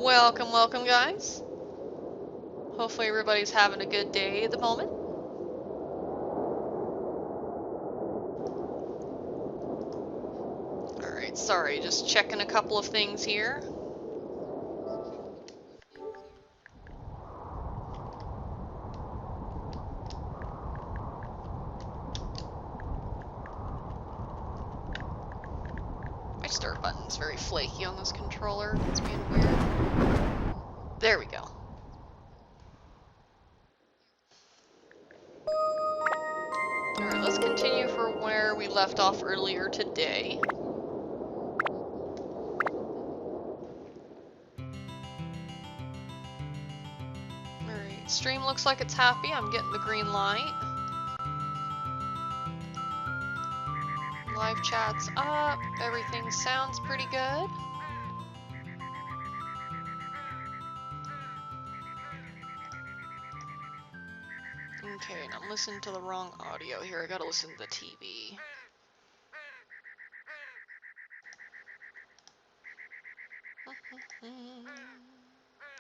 Welcome, welcome, guys. Hopefully everybody's having a good day at the moment. Alright, sorry, just checking a couple of things here. My start button's very flaky on this controller. It's being weird. There we go. Alright, let's continue for where we left off earlier today. Alright, stream looks like it's happy. I'm getting the green light. Live chat's up. Everything sounds pretty good. Okay, and I'm listening to the wrong audio here. I gotta listen to the TV.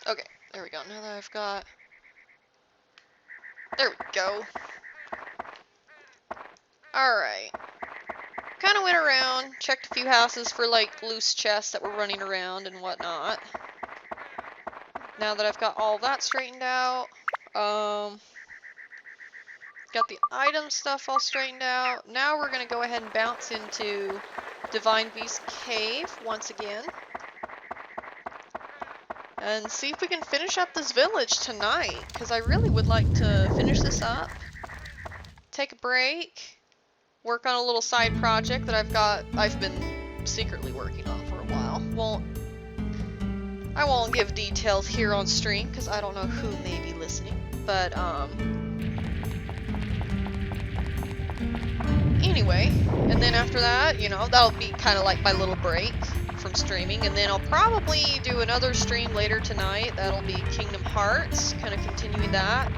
Okay, there we go. Now that I've got... There we go. Alright. Kind of went around, checked a few houses for like loose chests that were running around and whatnot. Now that I've got all that straightened out, got the item stuff all straightened out. Now we're gonna go ahead and bounce into Divine Beast Cave once again. And see if we can finish up this village tonight, because I really would like to finish this up. Take a break. Work on a little side project that I've been secretly working on for a while. I won't give details here on stream, because I don't know who may be listening. But, anyway, and then after that, you know, that'll be kind of like my little break from streaming, and then I'll probably do another stream later tonight. That'll be Kingdom Hearts, kind of continuing that,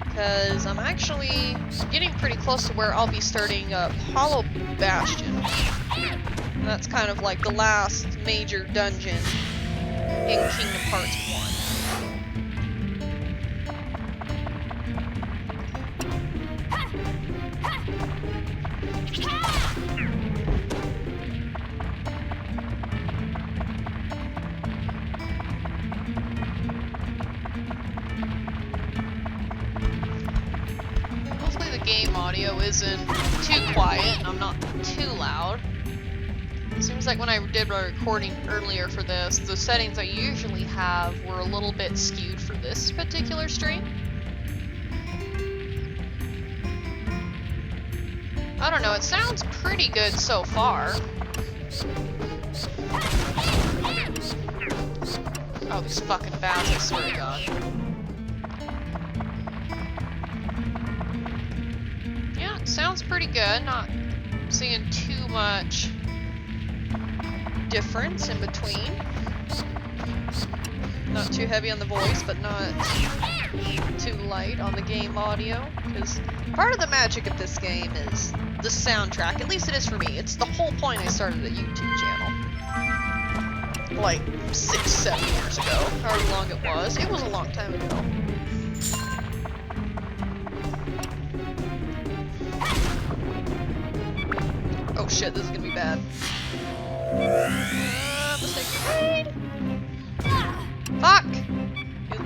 because I'm actually getting pretty close to where I'll be starting Hollow Bastion. And that's kind of like the last major dungeon in Kingdom Hearts 1. Game audio isn't too quiet and I'm not too loud. It seems like when I did my recording earlier for this, the settings I usually have were a little bit skewed for this particular stream. I don't know, it sounds pretty good so far. Oh, these fucking bats, I swear to God. Sounds pretty good, not seeing too much difference in between. Not too heavy on the voice, but not too light on the game audio, because part of the magic of this game is the soundtrack. At least it is for me. It's the whole point I started a YouTube channel. Like 6-7 years ago, however long it was. It was a long time ago. Oh shit, this is gonna be bad. Mistake made! Fuck! You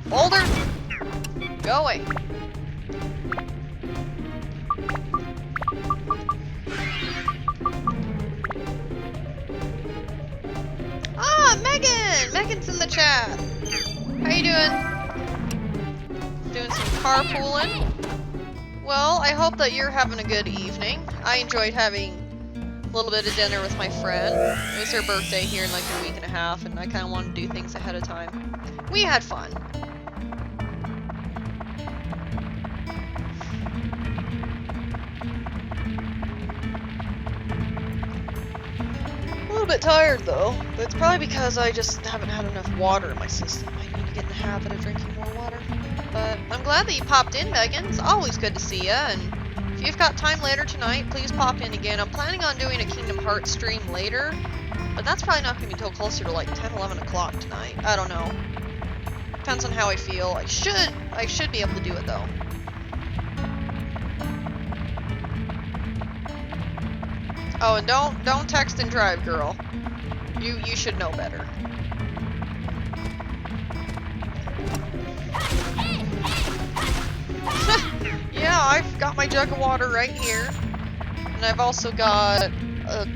boulder! Go away. Ah, Megan! Megan's in the chat. How you doing? Doing some carpooling? Well, I hope that you're having a good evening. I enjoyed having a little bit of dinner with my friend. It was her birthday here in like a week and a half, and I kind of wanted to do things ahead of time. We had fun. A little bit tired though, but it's probably because I just haven't had enough water in my system. I need to get in the habit of drinking more water. But I'm glad that you popped in, Megan. It's always good to see ya, and If you've got time later tonight, please pop in again. I'm planning on doing a Kingdom Hearts stream later, but that's probably not going to be until closer to like 10, 11 o'clock tonight. I don't know. Depends on how I feel. I should be able to do it though. Oh, and don't text and drive, girl. You should know better. Yeah, I've got my jug of water right here. And I've also got a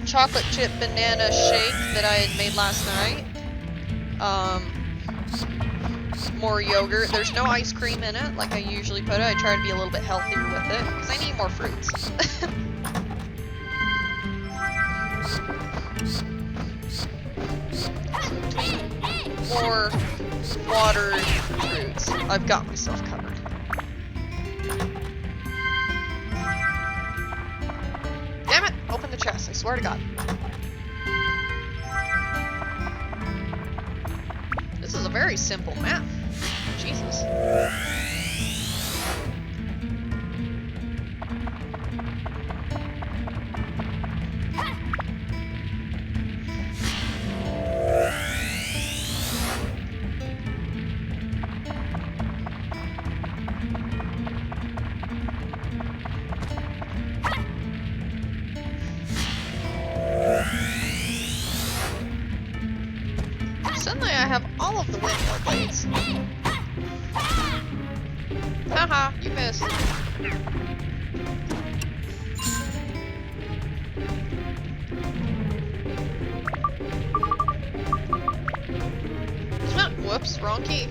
chocolate chip banana shake that I had made last night. More yogurt. There's no ice cream in it like I usually put it. I try to be a little bit healthier with it because I need more fruits. More water and fruits. I've got myself covered. Damn it! Open the chest, I swear to God. This is a very simple map. Jesus. Suddenly I have all of the windmill blades. Haha, you missed. Whoops, wrong key.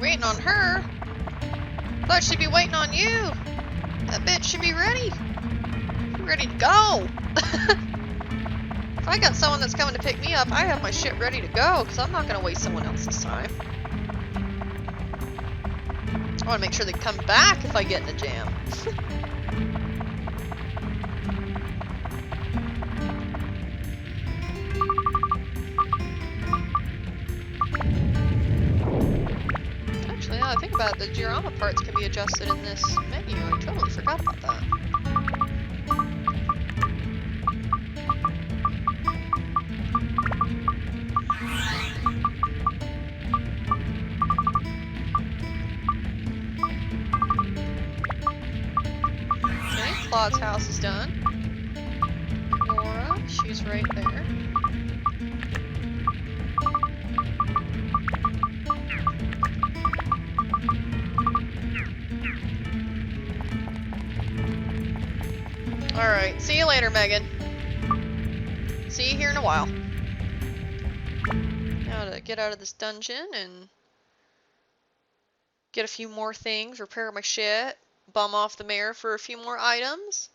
Waiting on her? Thought she'd be waiting on you. That bitch should be ready. Ready to go. If I got someone that's coming to pick me up, I have my shit ready to go because I'm not going to waste someone else's time. I want to make sure they come back if I get in a jam. Now I think about it, the diorama parts can be adjusted in this menu. I totally forgot about that. Okay, Claude's house is done. Laura, she's right there. Alright, see you later, Megan. See you here in a while. Now to get out of this dungeon and get a few more things, repair my shit, bum off the mayor for a few more items,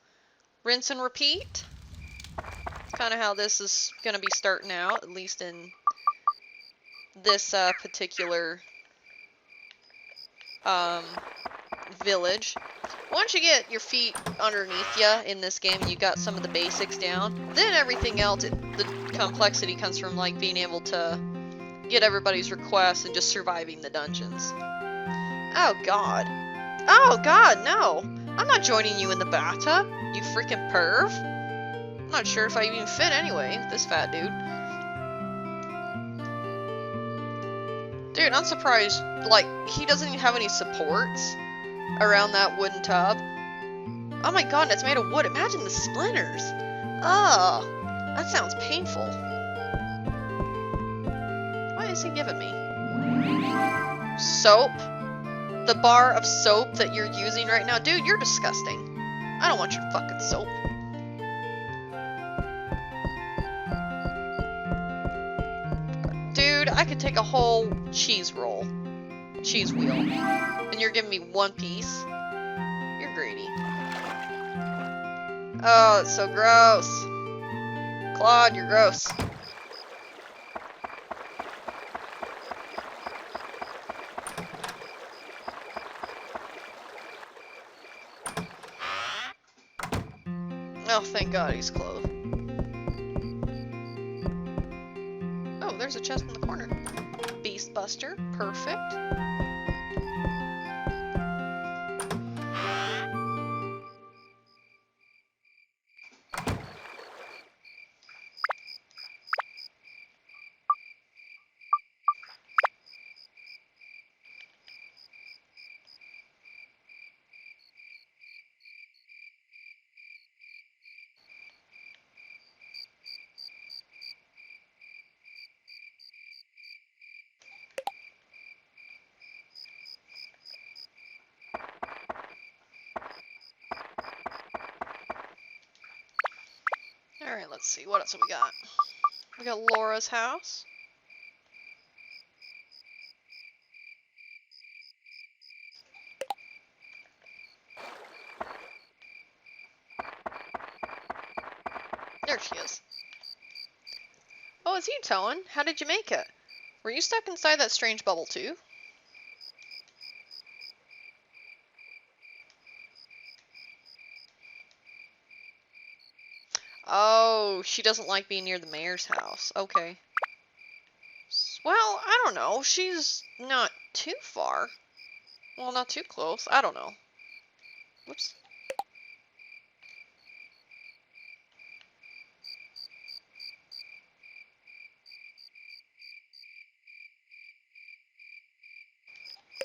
rinse and repeat. That's kind of how this is going to be starting out, at least in this particular village. Once you get your feet underneath you in this game and you got some of the basics down, then everything else, the complexity comes from like being able to get everybody's requests and just surviving the dungeons. Oh god. Oh god, no! I'm not joining you in the bathtub, you freaking perv! I'm not sure if I even fit anyway, this fat dude. Dude, I'm surprised, like, he doesn't even have any supports around that wooden tub. Oh my god, it's made of wood. Imagine the splinters. Oh, that sounds painful. What is he giving me? Soap? The bar of soap that you're using right now? Dude, you're disgusting. I don't want your fucking soap. Dude, I could take a whole cheese roll. Cheese wheel. And you're giving me one piece? You're greedy. Oh, it's so gross. Claude, you're gross. Oh, thank God he's clothed. Oh, there's a chest in the corner. Beast Buster, perfect. Alright, let's see. What else have we got? We got Laura's house. There she is. Oh, it's you, Toan. How did you make it? Were you stuck inside that strange bubble too? Oh, she doesn't like being near the mayor's house. Okay. Well, I don't know. She's not too far. Well, not too close. I don't know. Whoops.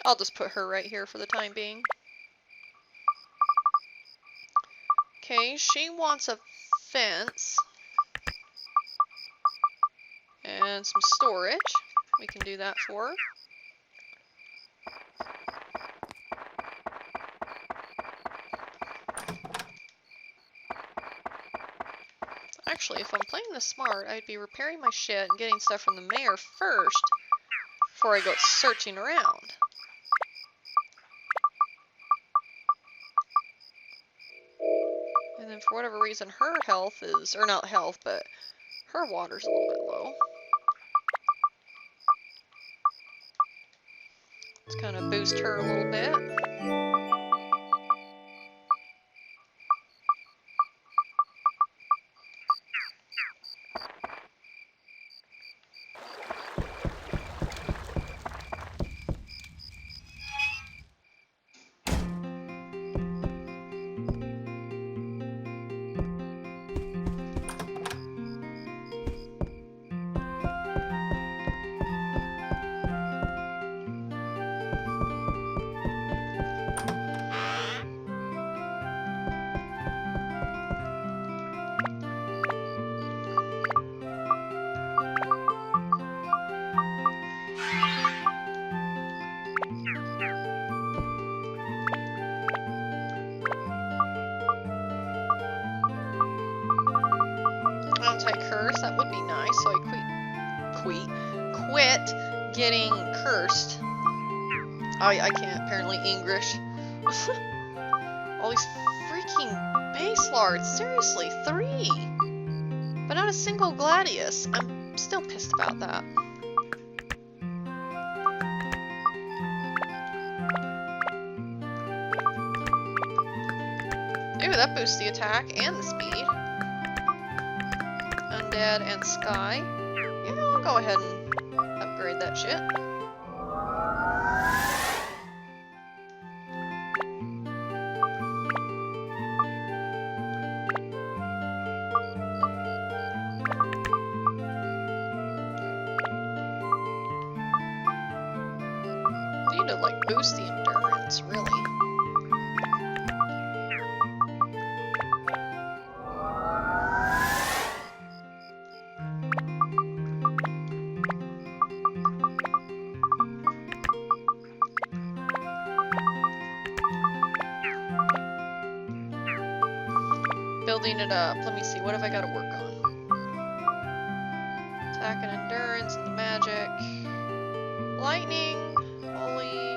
I'll just put her right here for the time being. Okay, she wants a fence. And some storage. We can do that for her. Actually, if I'm playing this smart, I'd be repairing my shit and getting stuff from the mayor first before I go searching around. And then for whatever reason, her health is, or not health, but her water's a little bit low. Let's kind of boost her a little bit. Anti-curse, that would be nice, so I quit getting cursed. I can't apparently English. All these freaking base lords, seriously, 3! But not a single Gladius. I'm still pissed about that. Ooh, that boosts the attack and the speed. Undead and Sky. Yeah, I'll go ahead and upgrade that shit. Need to like boost the endurance, really. Building it up. Let me see, what have I got to work on? Attack and endurance and the magic. Lightning, holy,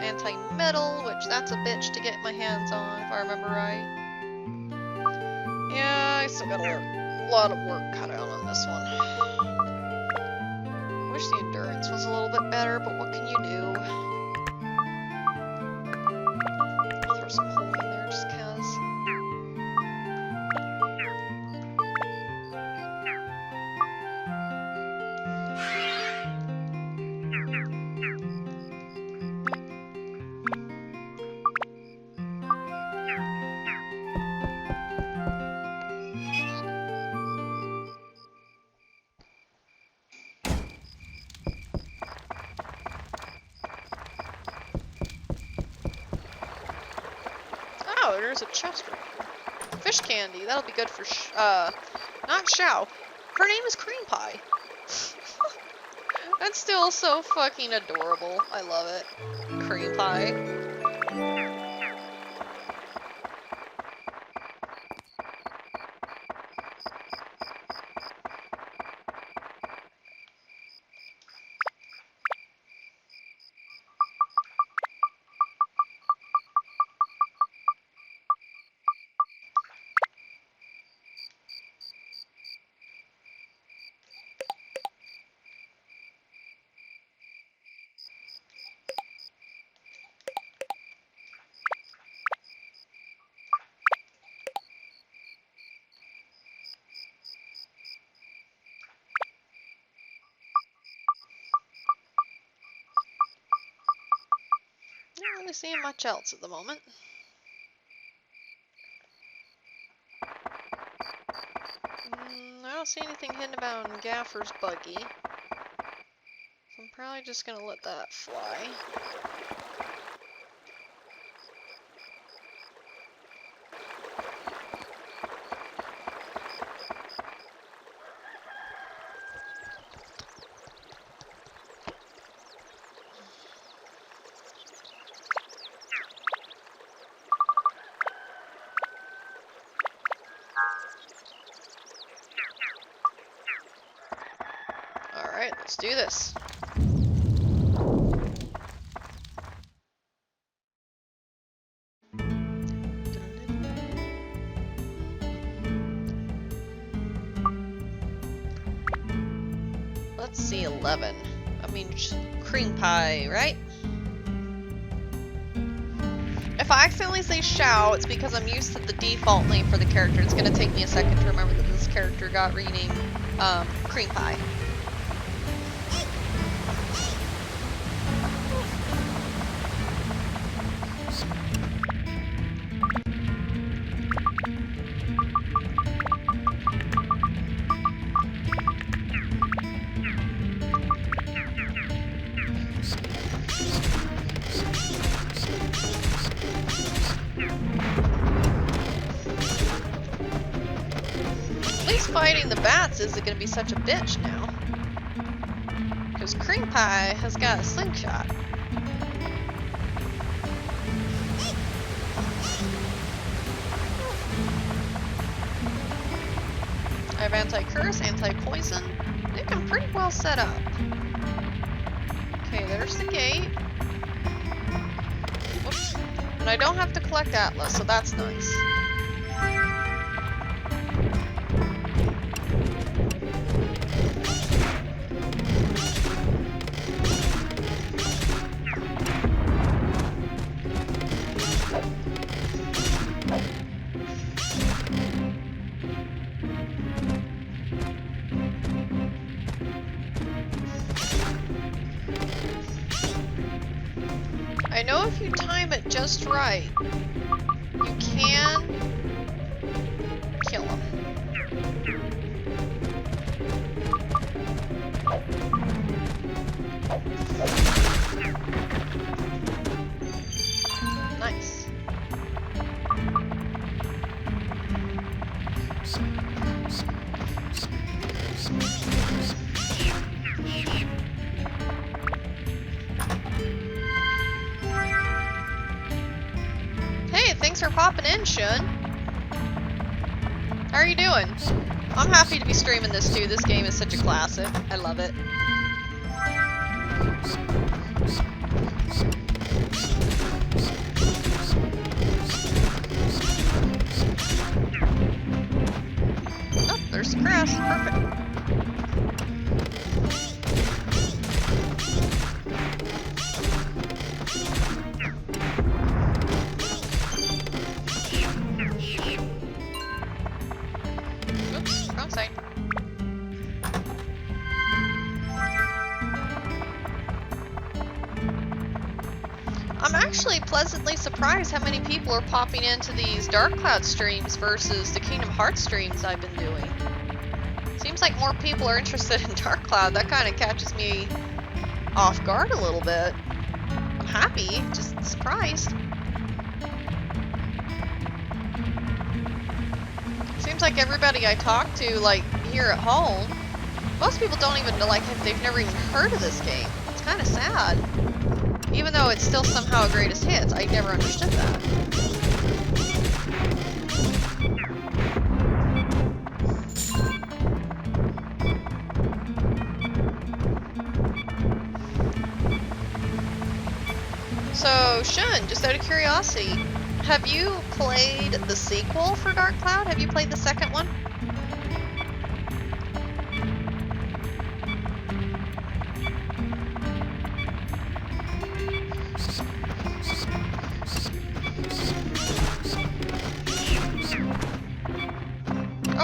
anti-metal, which that's a bitch to get my hands on, if I remember right. Yeah, I still got a lot of work cut out on this one. I wish the endurance was a little bit better, but what can you do? I'll throw some coal in there just 'cause. Oh, there's a chest right here. Fish candy. That'll be good for not Xiao. Her name is Creme Pie. That's still so fucking adorable. I love it. Creme Pie. Not really seeing much else at the moment. I don't see anything hidden about Gaffer's buggy. So I'm probably just gonna let that fly. Alright, let's do this. Let's see, 11. I mean, Creme Pie, right? If I accidentally say Xiao, it's because I'm used to the default name for the character. It's gonna take me a second to remember that this character got renamed Creme Pie. Fighting the bats isn't going to be such a bitch now. Because Creme Pie has got a slingshot. I have anti-curse, anti-poison. I think I'm pretty well set up. Okay, there's the gate. Whoops. And I don't have to collect Atlas, so that's nice. I know if you time it just right, you can kill him. Nice. Thanks for popping in, Shun. How are you doing? I'm happy to be streaming this too. This game is such a classic. I love it. Across the crest. Perfect. Oops, wrong side. I'm actually pleasantly surprised how many people are popping into these Dark Cloud streams versus the Kingdom Hearts streams I've been doing. Seems like more people are interested in Dark Cloud. That kind of catches me off guard a little bit. I'm happy, just surprised. Seems like everybody I talk to, like, here at home, most people don't even know, like, they've never even heard of this game. It's kind of sad. Even though it's still somehow a greatest hits, I never understood that. So, Shun, just out of curiosity, have you played the sequel for Dark Cloud? Have you played the second one?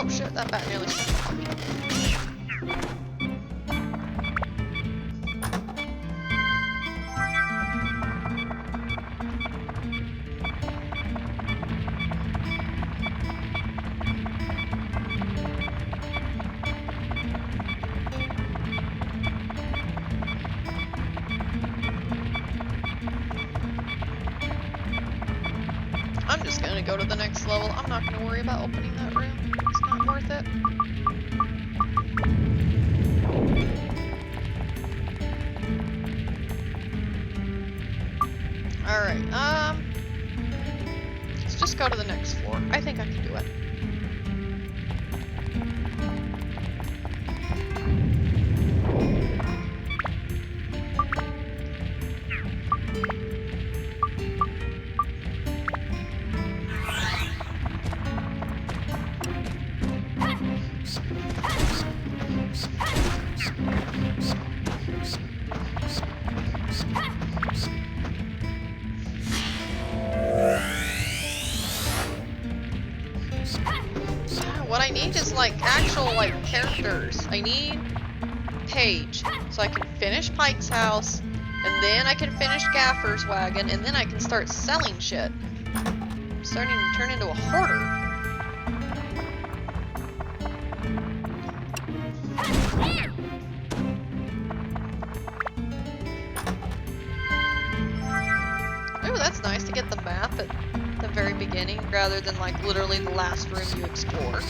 Oh shit, that bat nearly stepped on me. I'm just gonna go to the next level. I'm not gonna worry about opening that room. It's not worth it. Alright, let's just go to the next floor. I think I can do it. What I need is like actual like characters. I need Paige, so I can finish Pike's house, and then I can finish Gaffer's wagon, and then I can start selling shit. I'm starting to turn into a hoarder. Oh, that's nice to get the map at the very beginning, rather than like literally the last room you explore.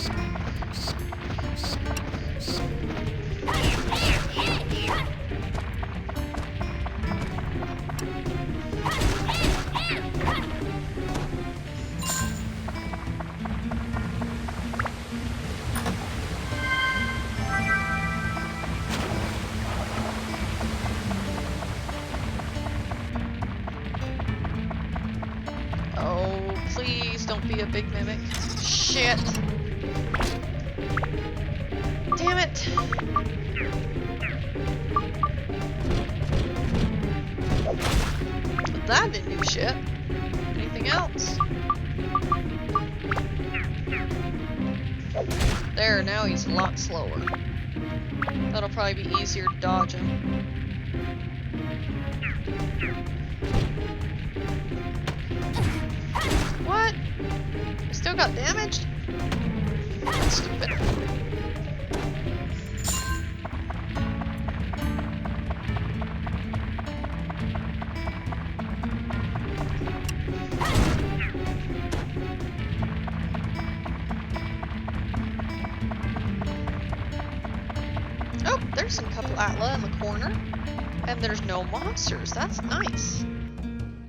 Oh, please don't be a big mimic. Shit. Damn it. But that didn't do shit. Anything else? There, now he's a lot slower. That'll probably be easier to dodge him. What? I still got damaged? That's stupid. Oh, there's some couple Atla in the corner. And there's no monsters. That's nice.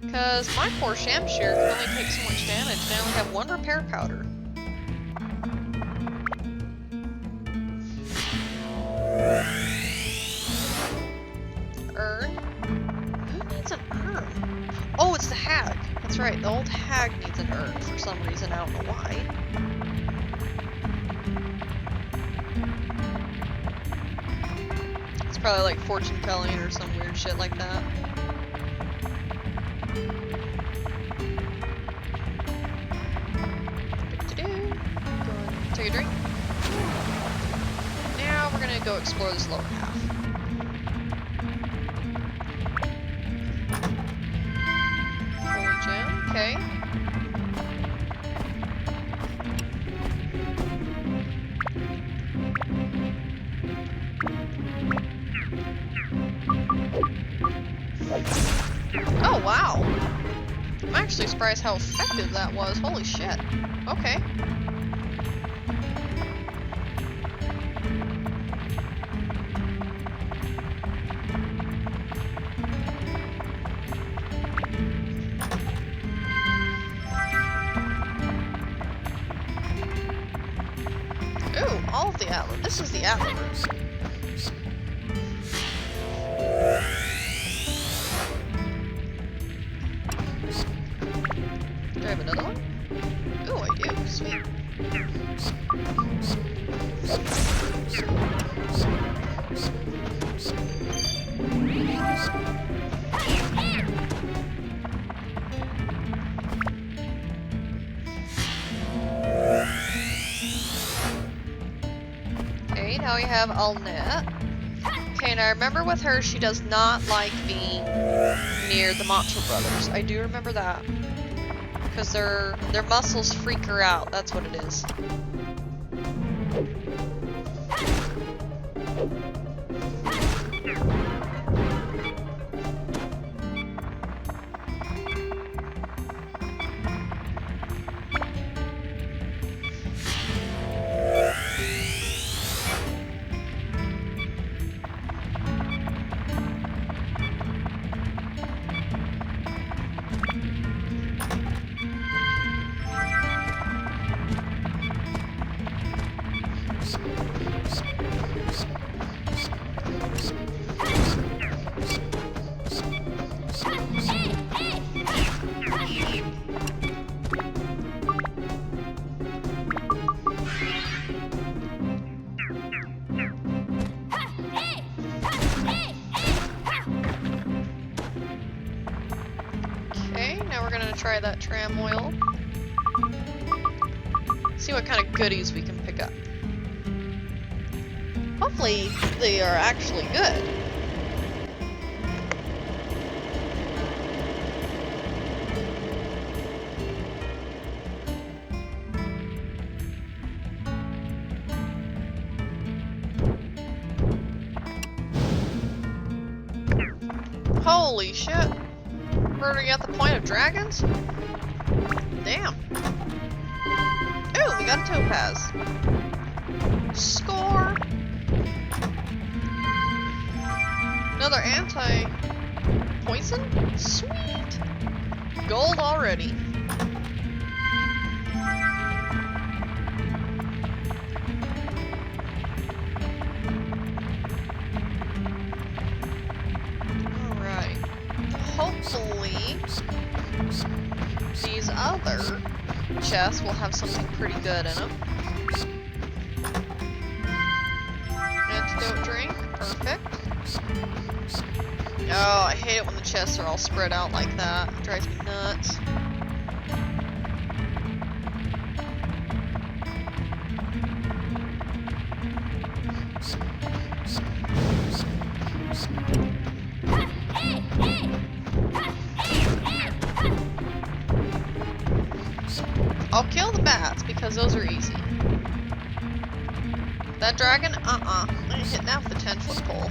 Because my poor Shamshir can only take so much damage, and I only have one repair powder. Urn? Who needs an urn? Oh, it's the hag. That's right, the old hag needs an urn for some reason, I don't know why. Probably like fortune telling or some weird shit like that. Go and take a drink. Now we're gonna go explore this lower half. Holy gem, okay. Oh wow! I'm actually surprised how effective that was. Holy shit. Okay. Ooh, all of the atlas. This is the atlas. Do I have another one? Ooh, I do. Sweet. Okay, now we have Alnet. Okay, and I remember with her, she does not like being near the Macho brothers. I do remember that. Because their muscles freak her out, that's what it is. Try that tram oil. See what kind of goodies we can pick up. Hopefully they are actually good. Holy shit. We're already at the point of dragons? Damn. Ooh, we got a topaz. Score! Another anti-poison? Sweet! Gold already. Hopefully, these other chests will have something pretty good in them. Antidote drink, perfect. Oh, I hate it when the chests are all spread out like that. It drives me nuts. I'll kill the bats because those are easy. That dragon? I ain't hitting that with a 10-foot pole.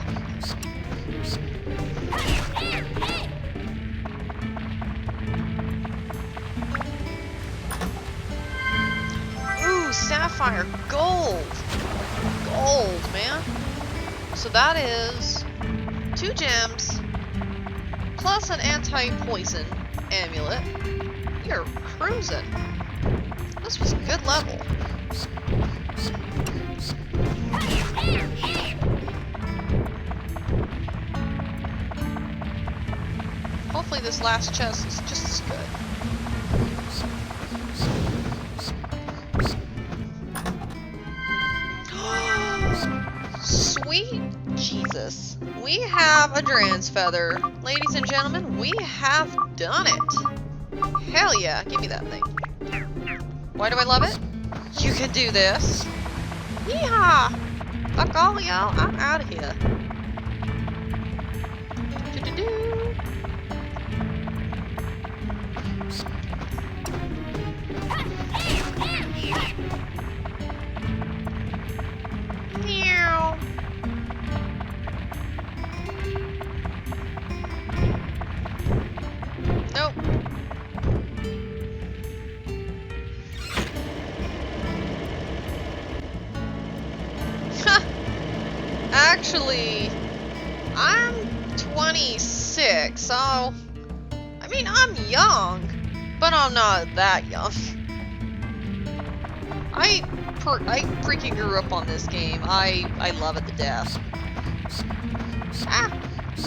Ooh, sapphire, gold! Gold, man. So that is 2 gems plus an anti-poison amulet. You're cruising. This was a good level. Hopefully this last chest is just as good. Sweet Jesus. We have a Dran's feather. Ladies and gentlemen, we have done it. Hell yeah, give me that thing. Why do I love it? You can do this. Yeehaw! Fuck all y'all, I'm out of here. Do-do-do. Meow. Nope. Actually, I'm 26, so I mean I'm young, but I'm not that young. I freaking grew up on this game. I love it to death.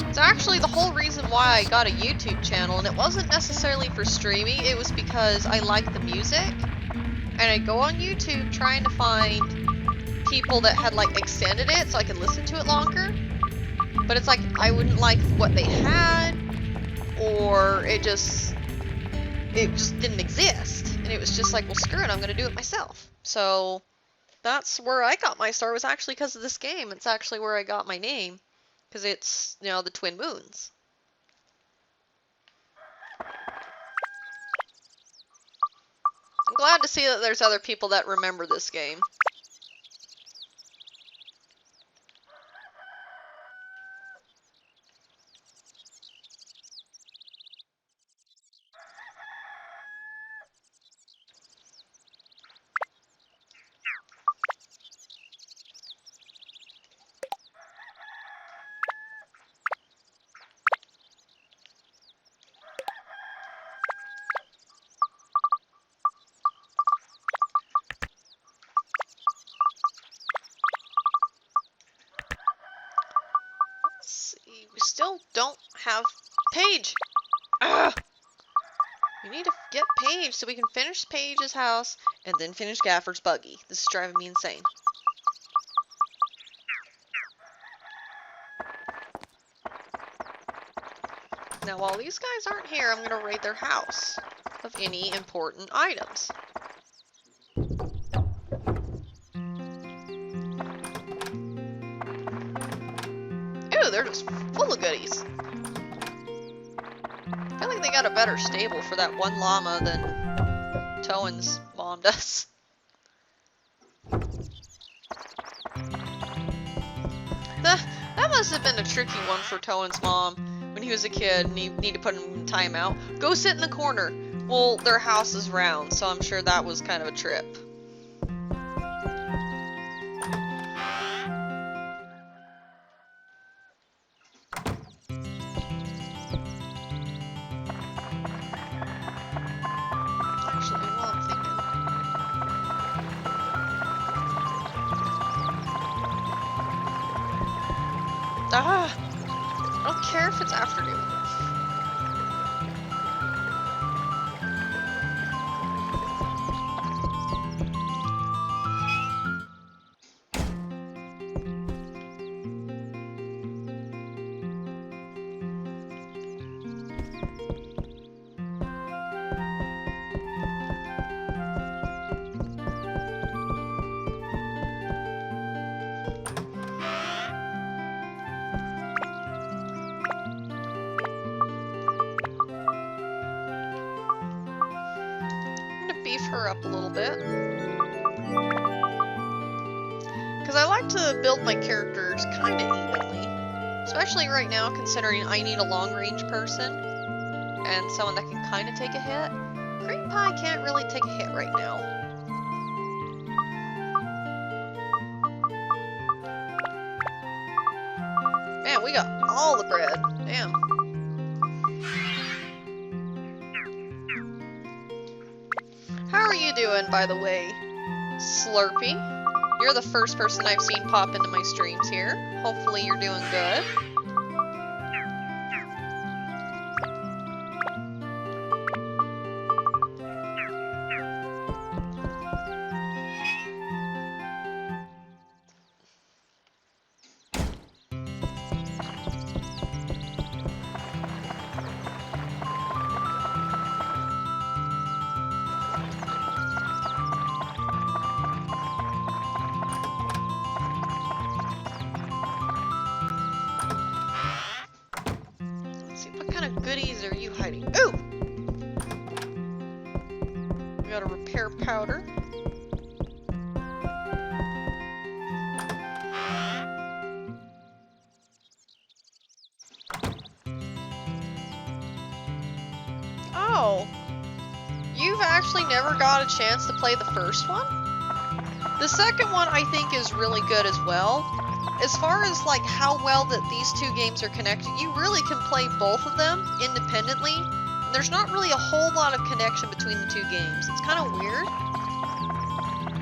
It's actually the whole reason why I got a YouTube channel, and it wasn't necessarily for streaming, it was because I like the music, and I'd go on YouTube trying to find people that had like extended it so I could listen to it longer, but it's like I wouldn't like what they had, or it just didn't exist, and it was just like, well, screw it, I'm gonna do it myself. So that's where I got my start, was actually because of this game. It's actually where I got my name, because it's, you know, the Twin Moons. I'm glad to see that there's other people that remember this game. We still don't have Paige. Ugh. We need to get Paige so we can finish Paige's house and then finish Gaffer's buggy. This is driving me insane. Now, while these guys aren't here, I'm going to raid their house of any important items. Ew, they're just full of goodies. I feel like they got a better stable for that one llama than Towen's mom does. That must have been a tricky one for Towen's mom when he was a kid and he needed to put him in timeout. Go sit in the corner. Well, their house is round, so I'm sure that was kind of a trip. I don't care if it's afternoon. Beef her up a little bit. Because I like to build my characters kind of evenly. Especially right now, considering I need a long-range person. And someone that can kind of take a hit. Creme Pie can't really take a hit right now. Man, we got all the bread. Damn. How are you doing, by the way, Slurpee? You're the first person I've seen pop into my streams here. Hopefully you're doing good. What kind of goodies are you hiding? Ooh! We got a repair powder. Oh! You've actually never got a chance to play the first one? The second one I think is really good as well. As far as like how well that these two games are connected, you really can play both of them independently. And there's not really a whole lot of connection between the two games. It's kind of weird.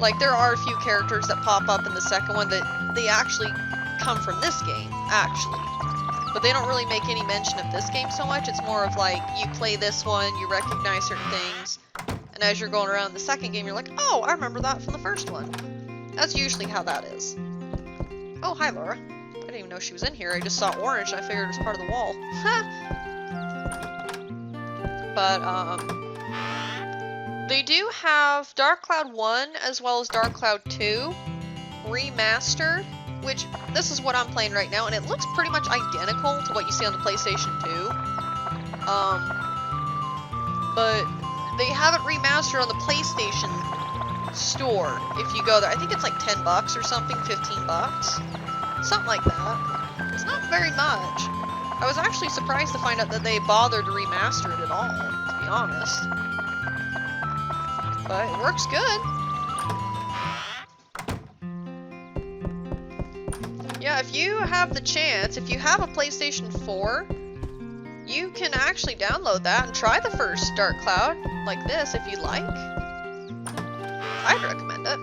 Like there are a few characters that pop up in the second one that they actually come from this game, actually. But they don't really make any mention of this game so much. It's more of like, you play this one, you recognize certain things, and as you're going around the second game, you're like, oh, I remember that from the first one. That's usually how that is. Oh, hi, Laura. I didn't even know she was in here. I just saw orange, and I figured it was part of the wall. But, they do have Dark Cloud 1 as well as Dark Cloud 2 remastered, which this is what I'm playing right now, and it looks pretty much identical to what you see on the PlayStation 2. But they have it remastered on the PlayStation store if you go there. I think it's like 10 bucks or something, 15 bucks. Something like that. It's not very much. I was actually surprised to find out that they bothered to remaster it at all, to be honest. But it works good. Yeah, if you have the chance, if you have a PlayStation 4, you can actually download that and try the first Dark Cloud like this if you like. I'd recommend it.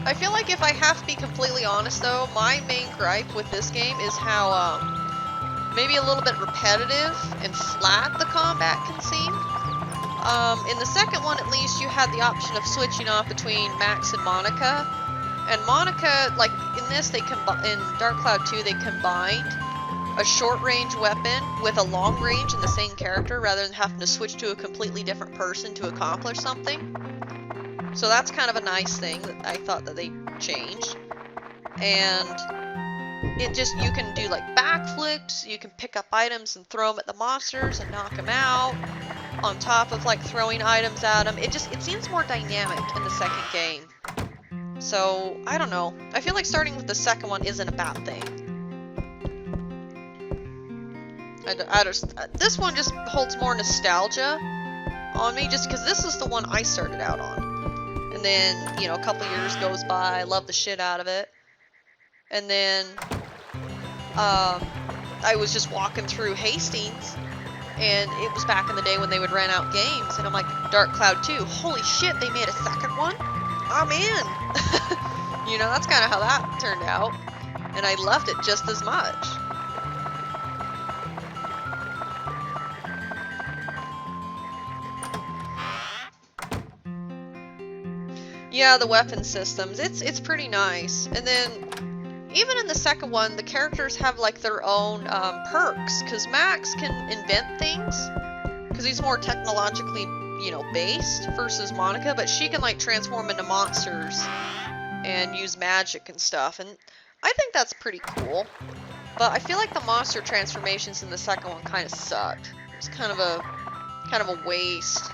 I feel like if I have to be completely honest though, my main gripe with this game is how maybe a little bit repetitive and flat the combat can seem. In the second one, at least, you had the option of switching off between Max and Monica. And Monica, like, in this, in Dark Cloud 2, they combined a short-range weapon with a long-range in the same character, rather than having to switch to a completely different person to accomplish something. So that's kind of a nice thing that I thought that they changed. And it just, you can do, like, backflips, you can pick up items and throw them at the monsters and knock them out. On top of like throwing items at them. It seems more dynamic in the second game. So, I don't know. I feel like starting with the second one isn't a bad thing. This one just holds more nostalgia on me, just because this is the one I started out on. And then, you know, a couple years goes by, I love the shit out of it. And then, I was just walking through Hastings, and it was back in the day when they would rent out games, and I'm like, Dark Cloud 2, holy shit, they made a second one? I'm in! You know, that's kind of how that turned out, and I loved it just as much. Yeah, the weapon systems, it's pretty nice, and then even in the second one, the characters have like their own perks, because Max can invent things, because he's more technologically, you know, based versus Monica, but she can like transform into monsters and use magic and stuff, and I think that's pretty cool. But I feel like the monster transformations in the second one kind of sucked. It's kind of a waste,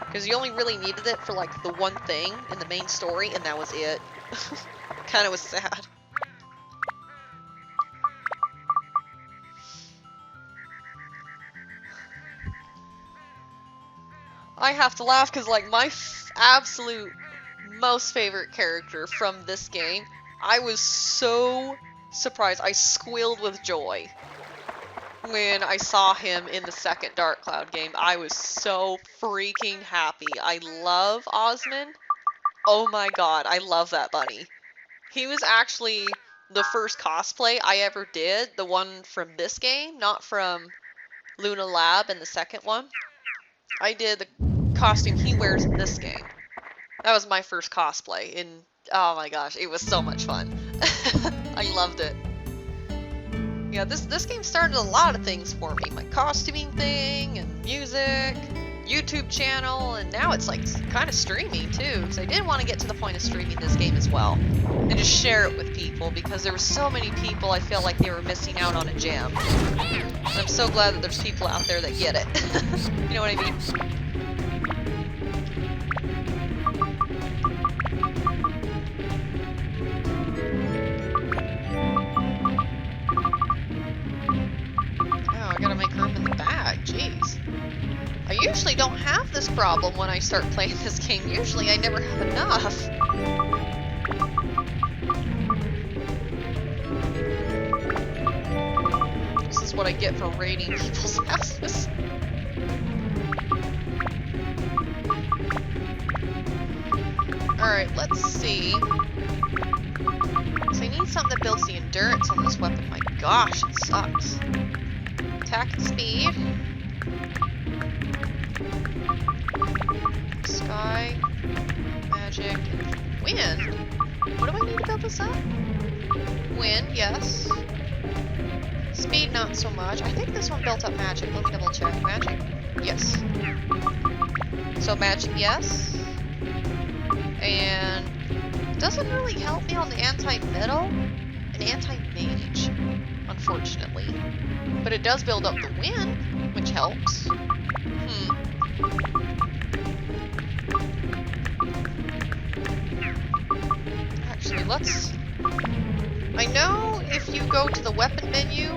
because you only really needed it for like the one thing in the main story, and that was it. Kind of was sad. I have to laugh because, like, my absolute most favorite character from this game, I was so surprised. I squealed with joy when I saw him in the second Dark Cloud game. I was so freaking happy. I love Osmond. Oh my god, I love that bunny. He was actually the first cosplay I ever did, the one from this game, not from Luna Lab in the second one. I did the costume he wears in this game. That was my first cosplay, and oh my gosh, it was so much fun. I loved it. Yeah, this game started a lot of things for me. My costuming thing, and music. YouTube channel, and now it's like kind of streaming too, because I did want to get to the point of streaming this game as well, and just share it with people, because there were so many people I felt like they were missing out on a gem. And I'm so glad that there's people out there that get it. You know what I mean? Oh, I gotta make room in the bag, jeez. I usually don't have this problem when I start playing this game. Usually I never have enough. This is what I get for raiding people's houses. Alright, let's see. So I need something that builds the endurance on this weapon. My gosh, it sucks. Attack and speed. Sky, magic, and wind. What do I need to build this up? Wind, yes. Speed, not so much. I think this one built up magic. Let me double check. Magic? Yes. So magic, yes. And doesn't really help me on the anti-metal and anti-mage, unfortunately. But it does build up the wind, which helps. Actually, let's... I know if you go to the weapon menu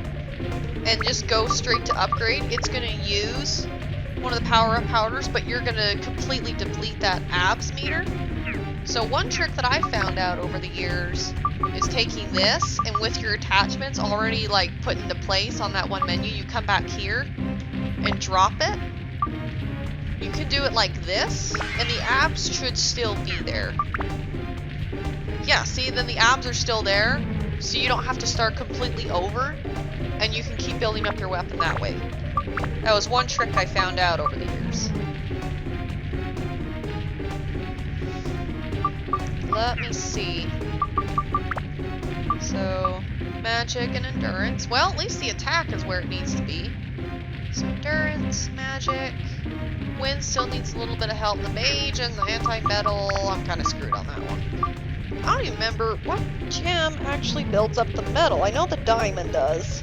and just go straight to upgrade, it's going to use one of the power-up powders, but you're going to completely deplete that abs meter. So one trick that I found out over the years is taking this, and with your attachments already like put into place on that one menu, you come back here and drop it. You can do it like this, and the abs should still be there. Yeah, see, then the abs are still there, so you don't have to start completely over, and you can keep building up your weapon that way. That was one trick I found out over the years. Let me see. So, magic and endurance. Well, at least the attack is where it needs to be. So, endurance, magic. Wind still needs a little bit of help. The mage and the anti-metal, I'm kind of screwed on that one. I don't even remember what gem actually builds up the metal. I know the diamond does,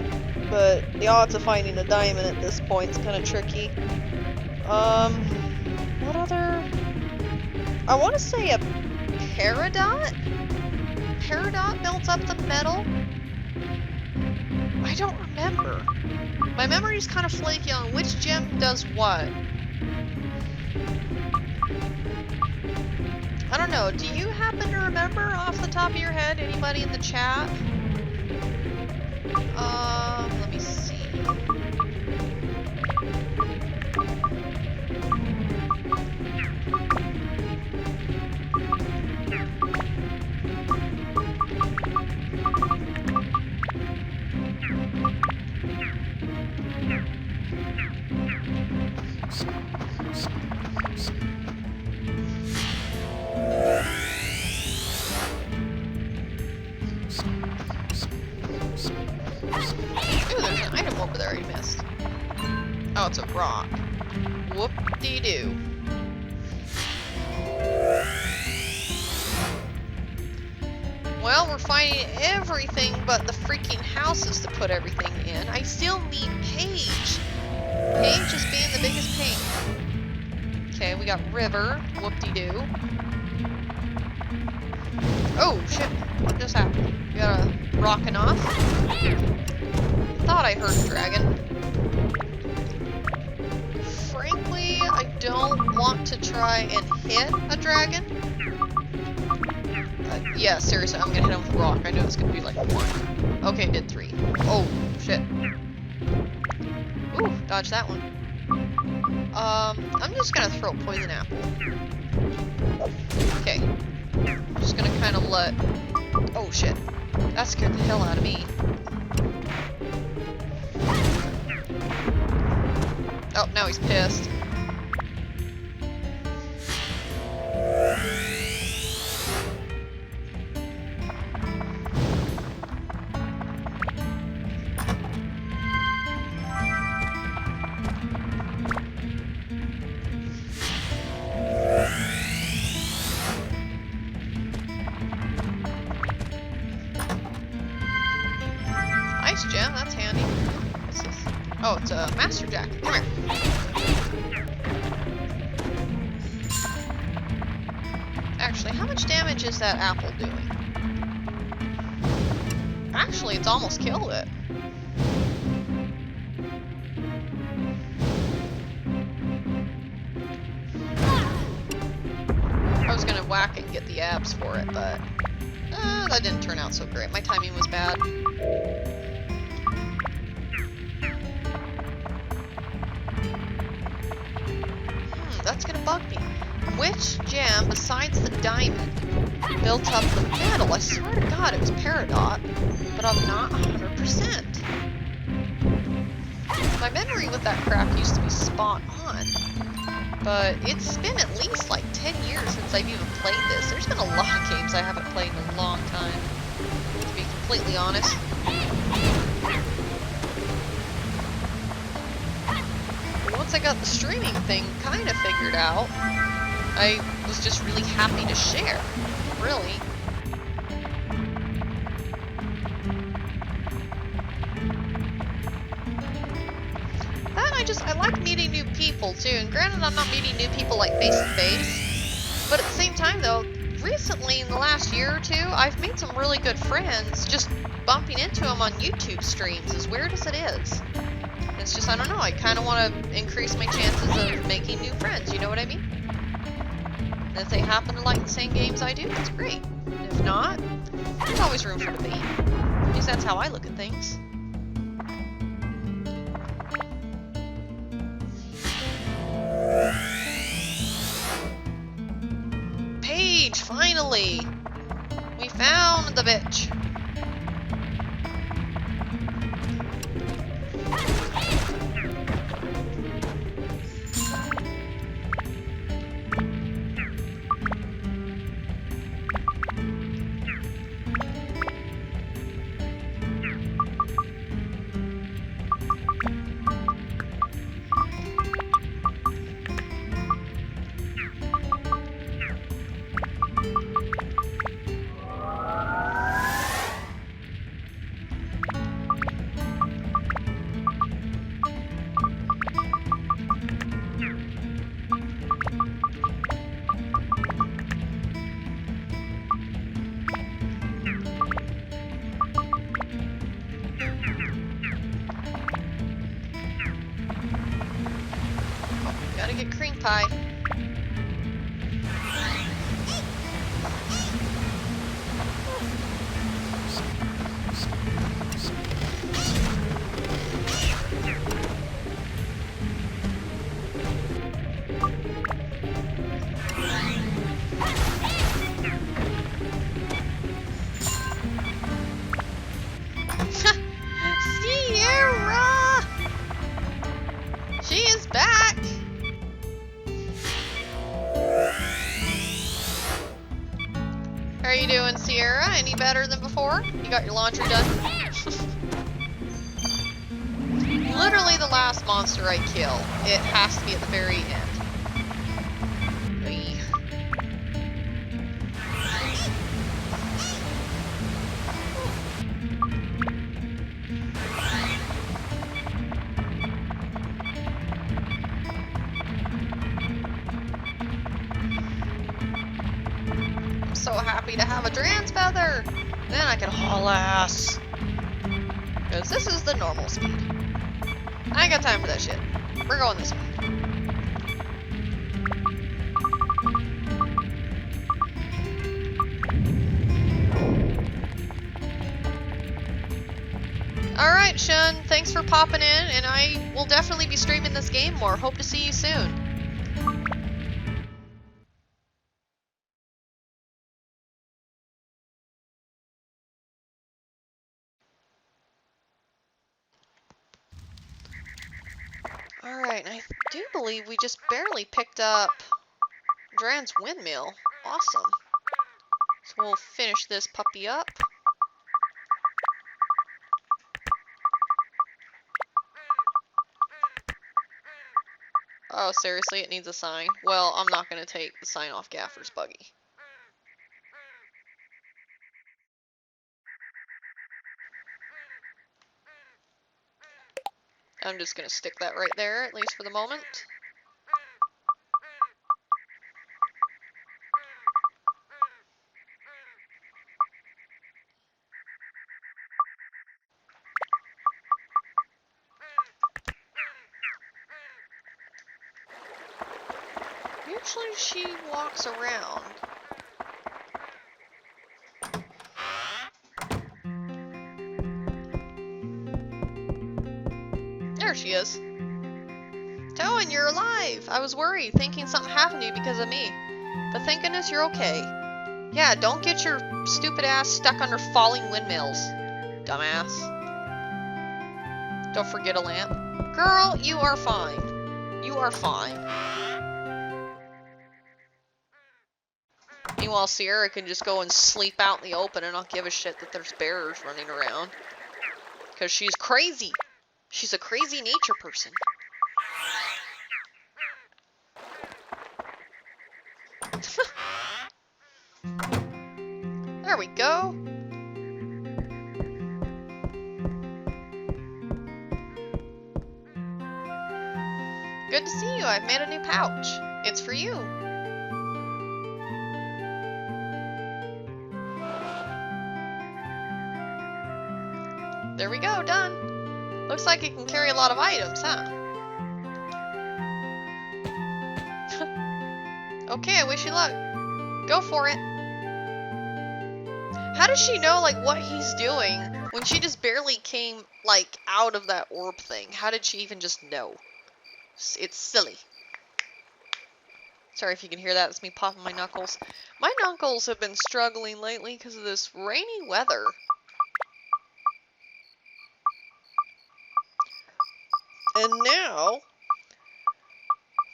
but the odds of finding a diamond at this point is kind of tricky. What other... I want to say a Peridot? Peridot builds up the metal? I don't remember. My memory's kind of flaky on which gem does what. I don't know, do you happen to remember off the top of your head? Anybody in the chat? Let me see. Ooh, there's an item over there I missed. Oh, it's a rock. Whoop-dee-doo. Well, we're finding everything but the freaking houses to put everything in. I still need Paige. Paige is being the biggest pain. Okay, we got river. Whoop-dee-doo. Oh, shit. What just happened? We got a rockin' off. Thought I heard a dragon. Frankly, I don't want to try and hit a dragon. Yeah, seriously, I'm gonna hit him with a rock. I know it's gonna be like 1. Okay, did 3. Oh, shit. Ooh, dodge that one. I'm just gonna throw a poison apple. Okay. Just gonna kind of let... Oh, shit. That scared the hell out of me. Oh, now he's pissed. nice gem. That's handy. What's this? Oh, it's a master jacket. Come here. Actually, how much damage is that apple doing? Actually, it's almost killed it. I was gonna whack it and get the abs for it, but that didn't turn out so great. My timing was bad. That's gonna bug me. Which gem, besides the diamond, built up the metal? I swear to God it was Peridot, but I'm not 100%. My memory with that crap used to be spot on. But it's been at least like 10 years since I've even played this. There's been a lot of games I haven't played in a long time, to be completely honest. But once I got the streaming thing kind of figured out, I was just really happy to share, really. I like meeting new people too, and granted I'm not meeting new people like face to face, but at the same time though, recently in the last year or two, I've made some really good friends just bumping into them on YouTube streams, as weird as it is. It's just, I don't know, I kind of want to increase my chances of making new friends, you know what I mean? And if they happen to like the same games I do, that's great. And if not, there's always room for debate. At least that's how I look at things. Paige, finally! We found the bitch! Gotta get Creme Pie. Sierra! She is back! How are you doing, Sierra? Any better than before? You got your laundry done? Literally the last monster I kill. It has to be at the very end. Whee. I'm so happy to have a Dran's feather! Then I can haul ass. Because this is the normal speed. I ain't got time for that shit. We're going this way. Alright, Shun, thanks for popping in, and I will definitely be streaming this game more. Hope to see you soon. Alright, I do believe we just barely picked up Dran's windmill. Awesome. So we'll finish this puppy up. Oh, seriously, it needs a sign? Well, I'm not going to take the sign off Gaffer's buggy. I'm just gonna stick that right there, at least for the moment. Usually she walks around. There she is. Toan, you're alive! I was worried, thinking something happened to you because of me. But thank goodness you're okay. Yeah, don't get your stupid ass stuck under falling windmills, dumbass. Don't forget a lamp. Girl, you are fine. You are fine. Meanwhile, Sierra can just go and sleep out in the open and not give a shit that there's bears running around. Because she's crazy. She's a crazy nature person. There we go. Good to see you. I've made a new pouch. It's for you. There we go, done. Looks like it can carry a lot of items, huh? Okay, I wish you luck. Go for it. How does she know, like, what he's doing when she just barely came, like, out of that orb thing? How did she even just know? It's silly. Sorry if you can hear that. It's me popping my knuckles. My knuckles have been struggling lately because of this rainy weather. And now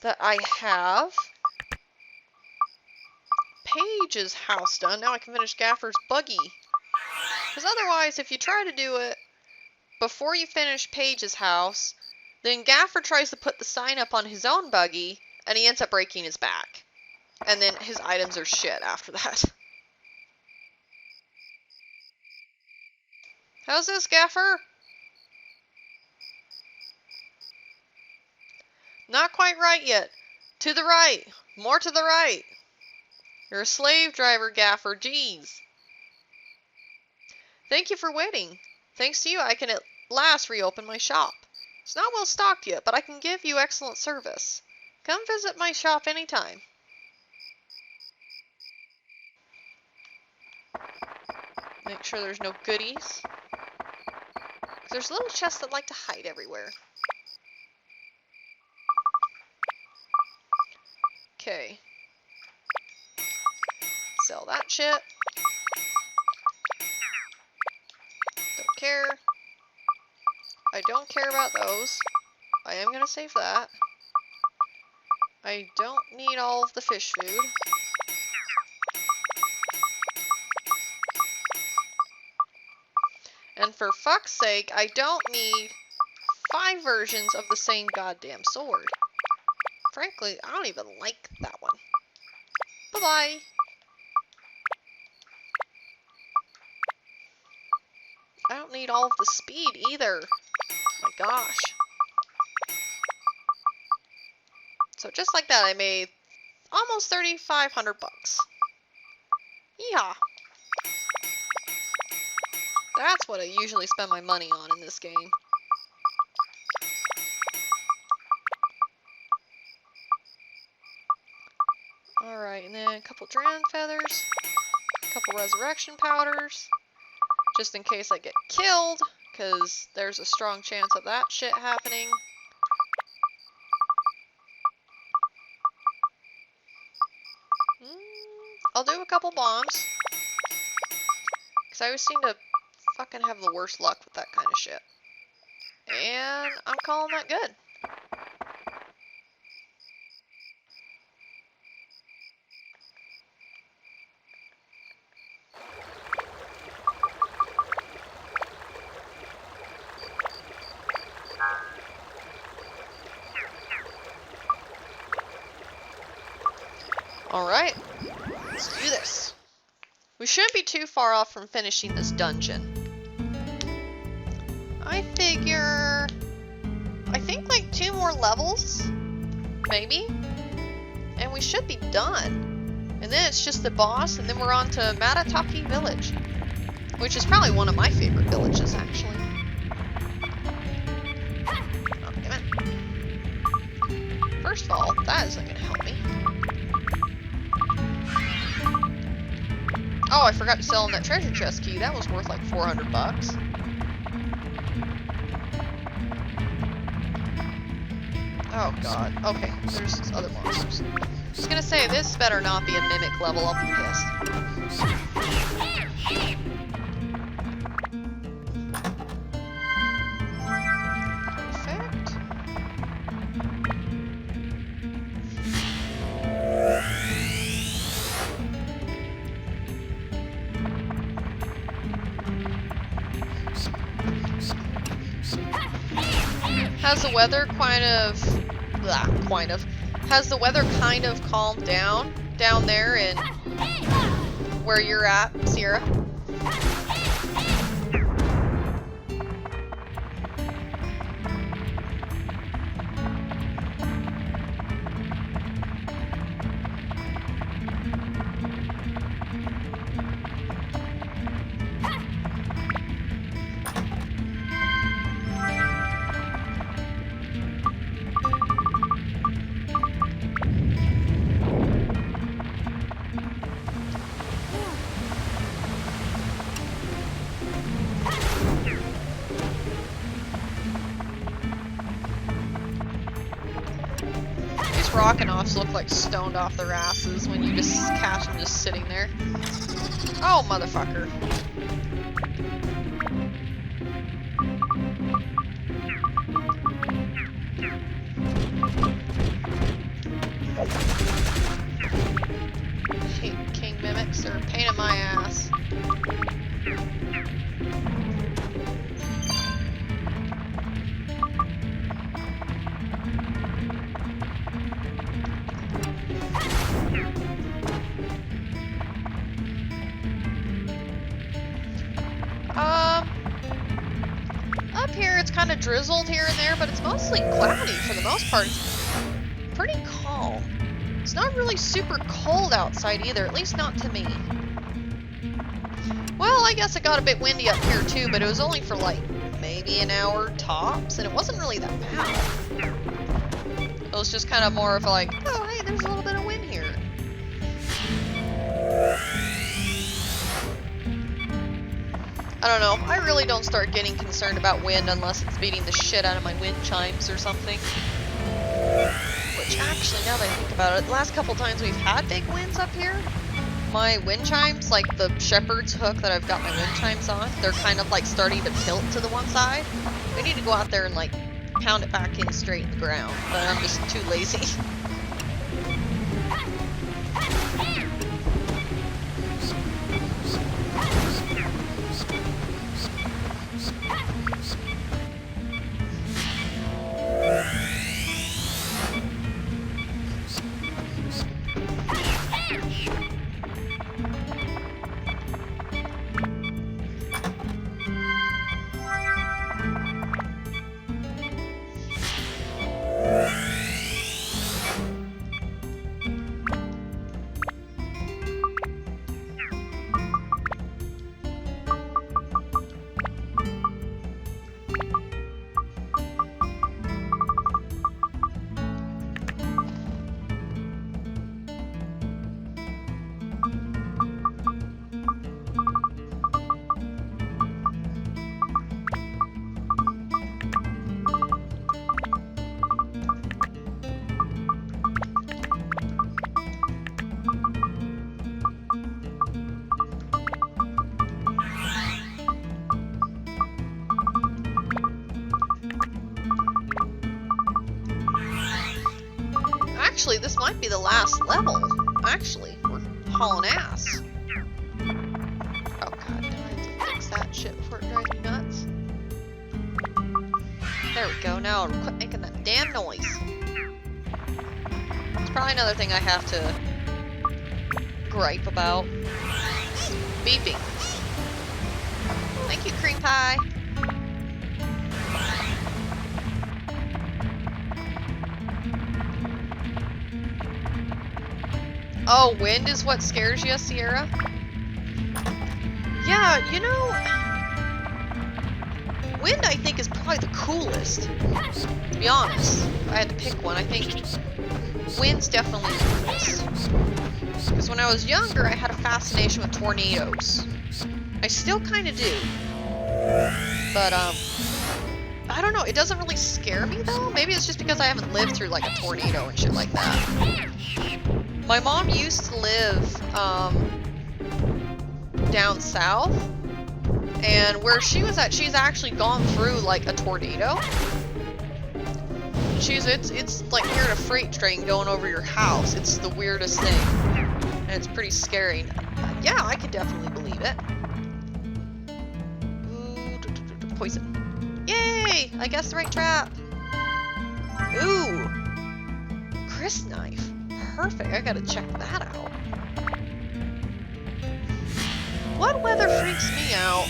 that I have Paige's house done, now I can finish Gaffer's buggy. Because otherwise, if you try to do it before you finish Paige's house, then Gaffer tries to put the sign up on his own buggy, and he ends up breaking his back. And then his items are shit after that. How's this, Gaffer? Not quite right yet. To the right. More to the right. You're a slave driver, Gaffer. Jeez. Thank you for waiting. Thanks to you, I can at last reopen my shop. It's not well stocked yet, but I can give you excellent service. Come visit my shop anytime. Make sure there's no goodies. There's little chests that like to hide everywhere. Okay. Sell that shit. Don't care. I don't care about those. I am gonna save that. I don't need all of the fish food. And for fuck's sake, I don't need 5 versions of the same goddamn sword. Frankly, I don't even like that one. Bye-bye. I don't need all of the speed either. My gosh. So just like that, I made almost 3,500 bucks. Yeehaw. That's what I usually spend my money on in this game. Alright, and then a couple Dran feathers, a couple resurrection powders, just in case I get killed, because there's a strong chance of that shit happening. I'll do a couple bombs, because I always seem to fucking have the worst luck with that kind of shit. And I'm calling that good. Alright, let's do this. We shouldn't be too far off from finishing this dungeon. I figure I think like 2 more levels, maybe, and we should be done. And then it's just the boss, and then we're on to Matataki Village, which is probably one of my favorite villages, actually. Oh, damn it. First of all, that isn't going to help me. Oh, I forgot to sell him that treasure chest key. That was worth like 400 bucks. Oh god. Okay, there's other monsters. I was gonna say, this better not be a mimic level. I'll be pissed. Perfect. Has the weather has the weather kind of calmed down there in where you're at, Sierra? Rock-and-offs look like stoned off their asses when you just catch them just sitting there. Oh, motherfucker. I hate king mimics, they're a pain in my ass. Up here it's kind of drizzled here and there, but it's mostly cloudy for the most part. It's pretty calm. It's not really super cold outside either, at least not to me. Well, I guess it got a bit windy up here too, but it was only for like maybe an hour tops, and it wasn't really that bad. It was just kind of more of like, oh hey, there's a little bit of wind here. I don't know, I really don't start getting concerned about wind unless it's beating the shit out of my wind chimes or something. Which actually, now that I think about it, the last couple times we've had big winds up here, my wind chimes, like the shepherd's hook that I've got my wind chimes on, they're kind of like starting to tilt to the one side. We need to go out there and like pound it back in straight in the ground, but I'm just too lazy. Actually, this might be the last level. Actually, we're hauling ass. Oh god, do I have to fix that shit before it drives me nuts? There we go, now I'll quit making that damn noise. It's probably another thing I have to gripe about. Beeping. Thank you, Creme Pie. Oh, wind is what scares you, Sierra? Yeah, you know, wind I think is probably the coolest. To be honest, if I had to pick one, I think wind's definitely the coolest. Because when I was younger, I had a fascination with tornadoes. I still kind of do. But, I don't know, it doesn't really scare me though. Maybe it's just because I haven't lived through like a tornado and shit like that. My mom used to live, down south. And where she was at, she's actually gone through like a tornado. It's like hearing a freight train going over your house. It's the weirdest thing. And it's pretty scary. Yeah, I could definitely believe it. Ooh, poison. Yay! I guessed the right trap. Ooh! Crisp knife. Perfect. I gotta check that out. What weather freaks me out?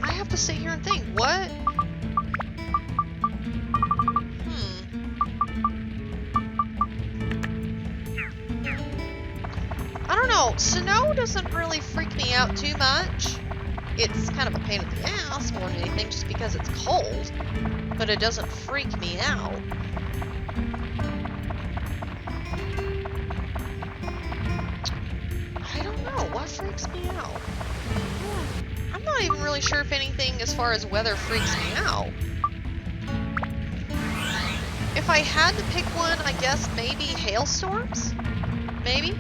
I have to sit here and think. What? I don't know. Snow doesn't really freak me out too much. It's kind of a pain in the ass more than anything just because it's cold. But it doesn't freak me out. I don't know. What freaks me out? I'm not even really sure if anything as far as weather freaks me out. If I had to pick one, I guess maybe hailstorms? Maybe?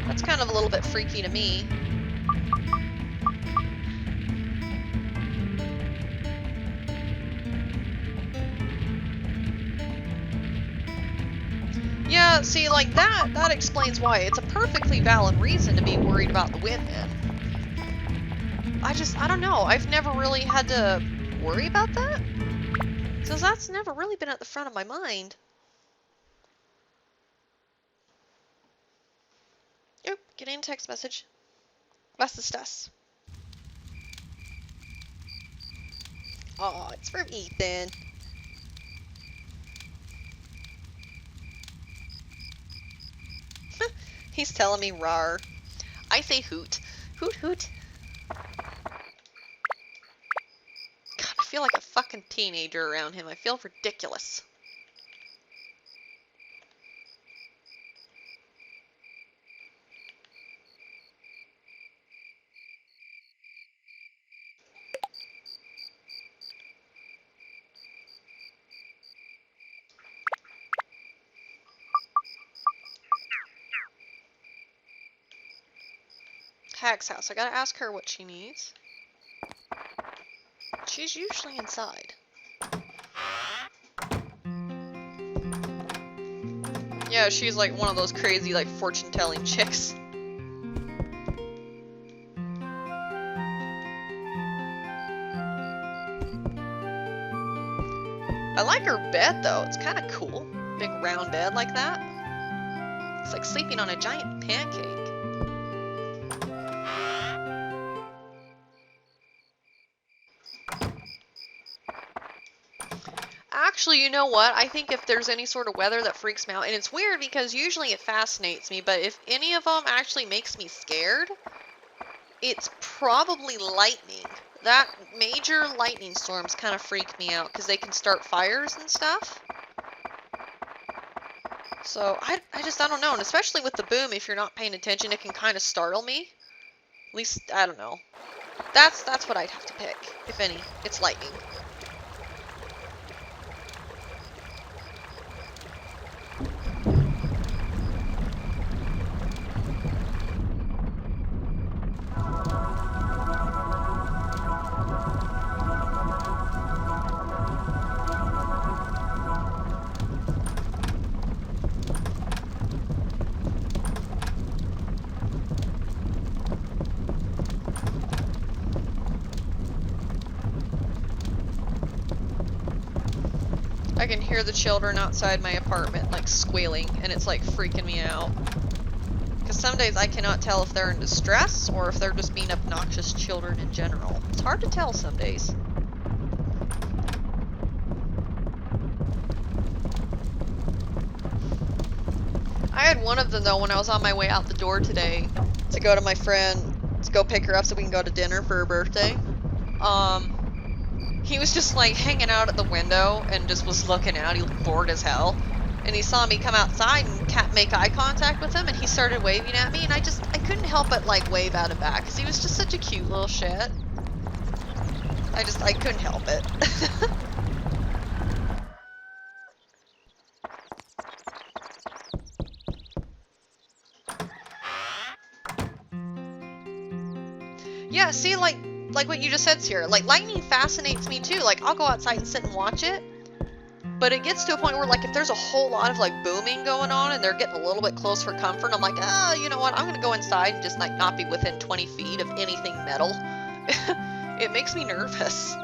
That's kind of a little bit freaky to me. Yeah, see, like that explains why. It's a perfectly valid reason to be worried about the wind then. I don't know. I've never really had to worry about that. So that's never really been at the front of my mind. Oop, getting a text message. Was ist das? Oh, it's from Ethan. He's telling me rar. I say hoot. Hoot hoot. God, I feel like a fucking teenager around him. I feel ridiculous. Hag's house. I gotta ask her what she needs. She's usually inside. Yeah, she's like one of those crazy, like, fortune-telling chicks. I like her bed, though. It's kind of cool. Big round bed like that. It's like sleeping on a giant pancake. Actually, you know what? I think if there's any sort of weather that freaks me out, and it's weird because usually it fascinates me, but if any of them actually makes me scared, it's probably lightning. That major lightning storms kind of freak me out because they can start fires and stuff. So I don't know, and especially with the boom, if you're not paying attention, it can kind of startle me. At least, I don't know. That's what I'd have to pick, if any. It's lightning. I can hear the children outside my apartment, like, squealing, and it's, like, freaking me out. Because some days I cannot tell if they're in distress, or if they're just being obnoxious children in general. It's hard to tell some days. had one of them, though, when I was on my way out the door today to go to my friend, to go pick her up so we can go to dinner for her birthday. He was just, like, hanging out at the window and just was looking out. He looked bored as hell. And he saw me come outside and make eye contact with him, and he started waving at me, and I couldn't help but, like, wave at him back, because he was just such a cute little shit. I couldn't help it. Yeah, see, like what you just said, Sierra, like, lightning fascinates me, too. Like, I'll go outside and sit and watch it. But it gets to a point where, like, if there's a whole lot of, like, booming going on and they're getting a little bit close for comfort, I'm like, you know what, I'm gonna go inside and just, like, not be within 20 feet of anything metal. It makes me nervous.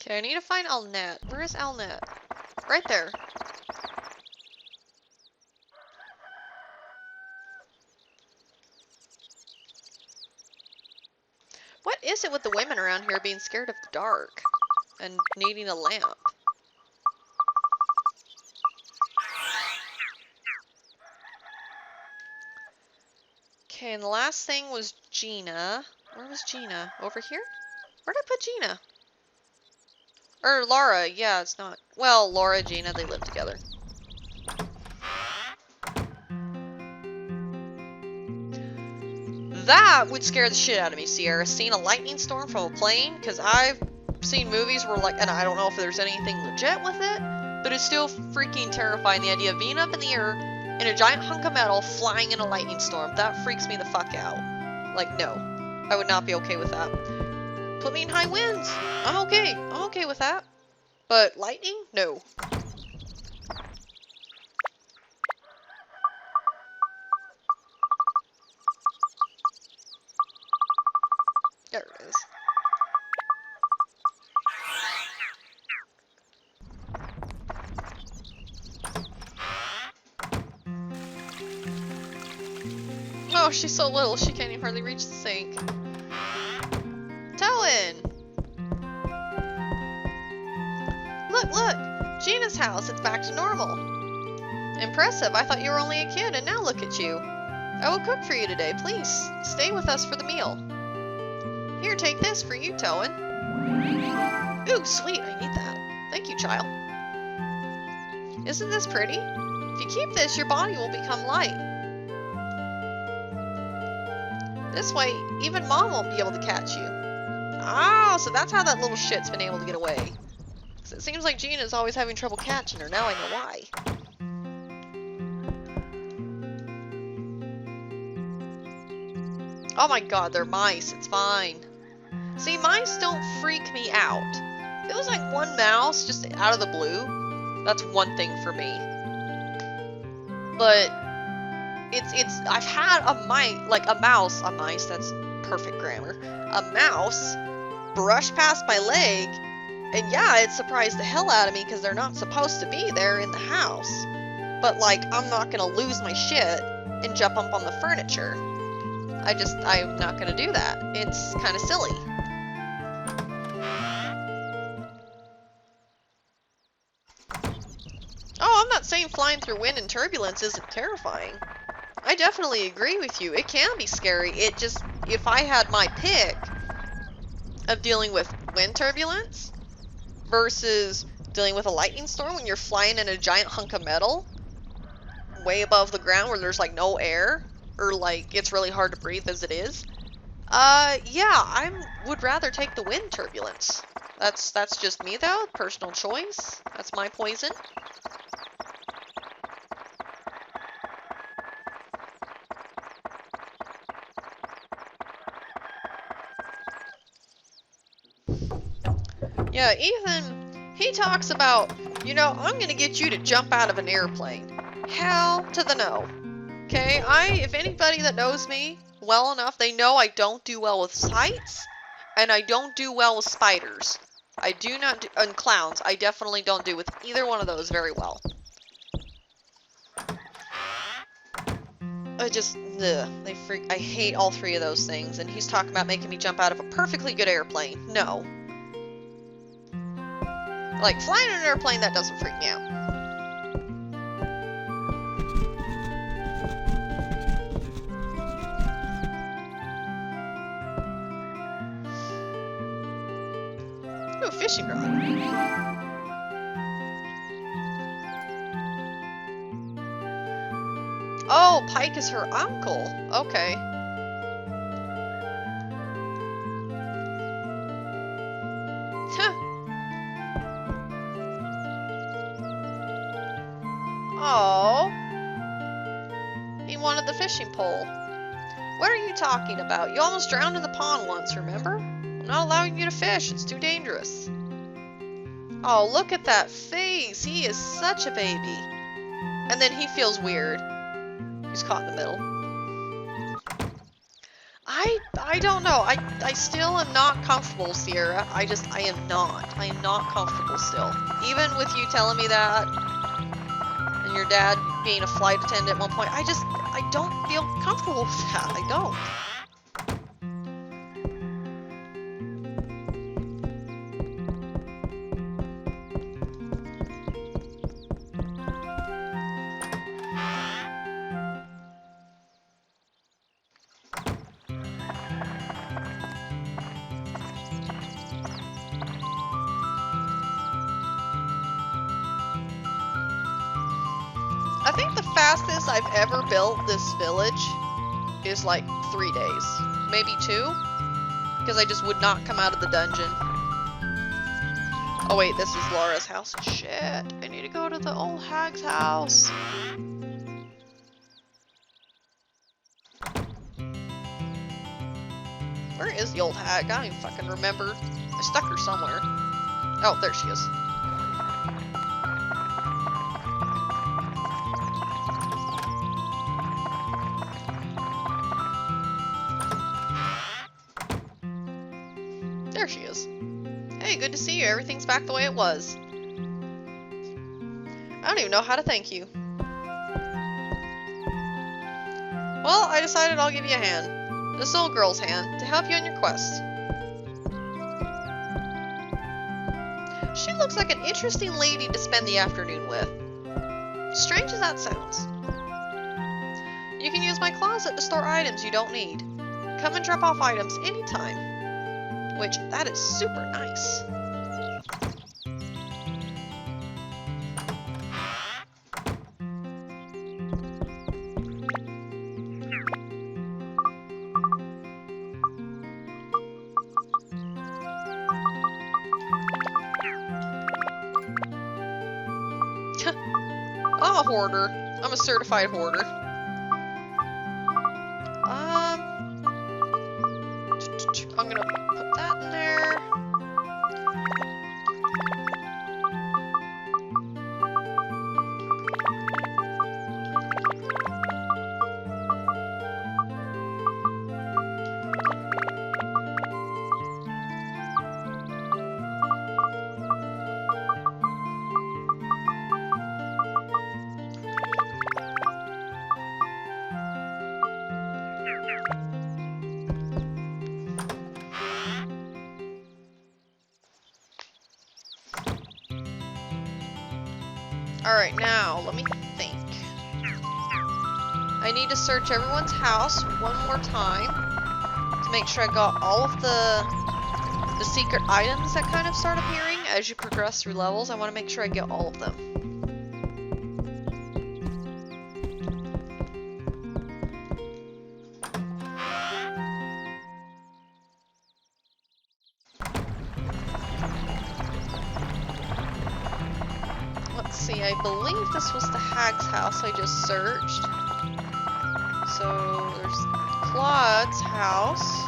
Okay, I need to find Alnet. Where is Alnet? Right there. What is it with the women around here being scared of the dark and needing a lamp? Okay, and the last thing was Gina. Where was Gina? Over here? Where'd I put Gina? Or Laura, yeah, it's not. Well, Laura, Gina, they live together. That would scare the shit out of me, Sierra. Seeing a lightning storm from a plane, because I've seen movies where, like, and I don't know if there's anything legit with it, but it's still freaking terrifying, the idea of being up in the air in a giant hunk of metal flying in a lightning storm. That freaks me the fuck out. Like, no. I would not be okay with that. Put me in high winds. I'm okay. I'm okay with that. But lightning? No. There it is. Oh, she's so little, she can't even hardly reach the sink. Towen! Look! Gina's house, it's back to normal. Impressive, I thought you were only a kid, and now look at you. I will cook for you today, please. Stay with us for the meal. Here, take this for you, Towen. Ooh, sweet, I need that. Thank you, child. Isn't this pretty? If you keep this, your body will become light. This way, even Mom won't be able to catch you. Oh, so that's how that little shit's been able to get away. Because it seems like Gina's always having trouble catching her. Now I know why. Oh my god, they're mice. It's fine. See, mice don't freak me out. If it was like one mouse just out of the blue, that's one thing for me. But I've had a mouse, that's perfect grammar, a mouse brush past my leg, and yeah, it surprised the hell out of me because they're not supposed to be there in the house. But, like, I'm not gonna lose my shit and jump up on the furniture. I'm not gonna do that. It's kind of silly. Oh, I'm not saying flying through wind and turbulence isn't terrifying. I definitely agree with you. It can be scary. It just, if I had my pick of dealing with wind turbulence versus dealing with a lightning storm when you're flying in a giant hunk of metal way above the ground where there's like no air, or like it's really hard to breathe as it is, yeah, I would rather take the wind turbulence. That's just me though, personal choice. That's my poison. Yeah, Ethan, he talks about, you know, I'm gonna get you to jump out of an airplane. Hell to the no. Okay, if anybody that knows me well enough. They know I don't do well with heights, and I don't do well with spiders. I do not do, and clowns. I definitely don't do with either one of those very well. I hate all three of those things, and he's talking about making me jump out of a perfectly good airplane. No. Like, flying in an airplane, that doesn't freak me out. Ooh, fishing rod. Oh, Pike is her uncle. Okay. Huh. Oh. He wanted the fishing pole. What are you talking about? You almost drowned in the pond once, remember? I'm not allowing you to fish. It's too dangerous. Oh, look at that face. He is such a baby. And then he feels weird. He's caught in the middle. I don't know. I still am not comfortable, Sierra. I am not. I am not comfortable still. Even with you telling me that, and your dad being a flight attendant at one point, I don't feel comfortable with that. I don't. I think the fastest I've ever built this village is like 3 days. Maybe 2. Because I just would not come out of the dungeon. Oh wait, this is Laura's house. Shit, I need to go to the old hag's house. Where is the old hag? I don't even fucking remember. I stuck her somewhere. Oh, there she is. There she is. Hey, good to see you. Everything's back the way it was. I don't even know how to thank you. Well, I decided I'll give you a hand. This old girl's hand, to help you on your quest. She looks like an interesting lady to spend the afternoon with. Strange as that sounds. You can use my closet to store items you don't need. Come and drop off items anytime. Which, that is super nice. I'm a hoarder. I'm a certified hoarder. I'm gonna put that in there. Alright, now, let me think. I need to search everyone's house one more time to make sure I got all of the secret items that kind of start appearing as you progress through levels. I want to make sure I get all of them. See, I believe this was the hag's house I just searched. So there's Claude's house.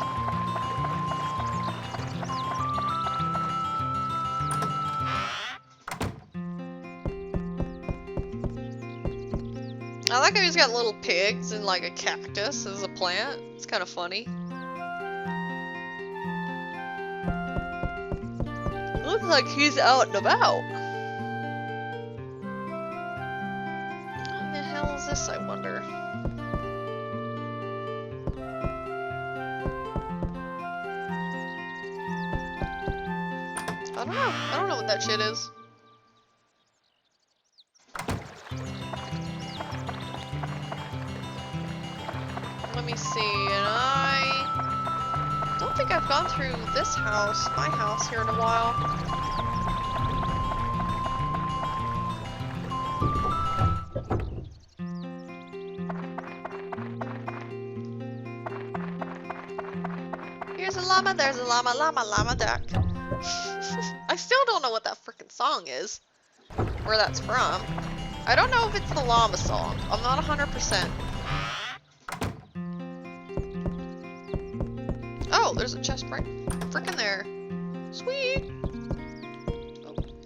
I like how he's got little pigs and like a cactus as a plant. It's kind of funny. Looks like he's out and about. What the hell is this, I wonder? I don't know. I don't know what that shit is. Let me see, and I don't think I've gone through this house, my house, here in a while. Here's a llama, there's a llama, llama, llama duck. I still don't know what that frickin' song is, where that's from. I don't know if it's the llama song. I'm not 100%. Oh, there's a chest right frickin' there. Sweet!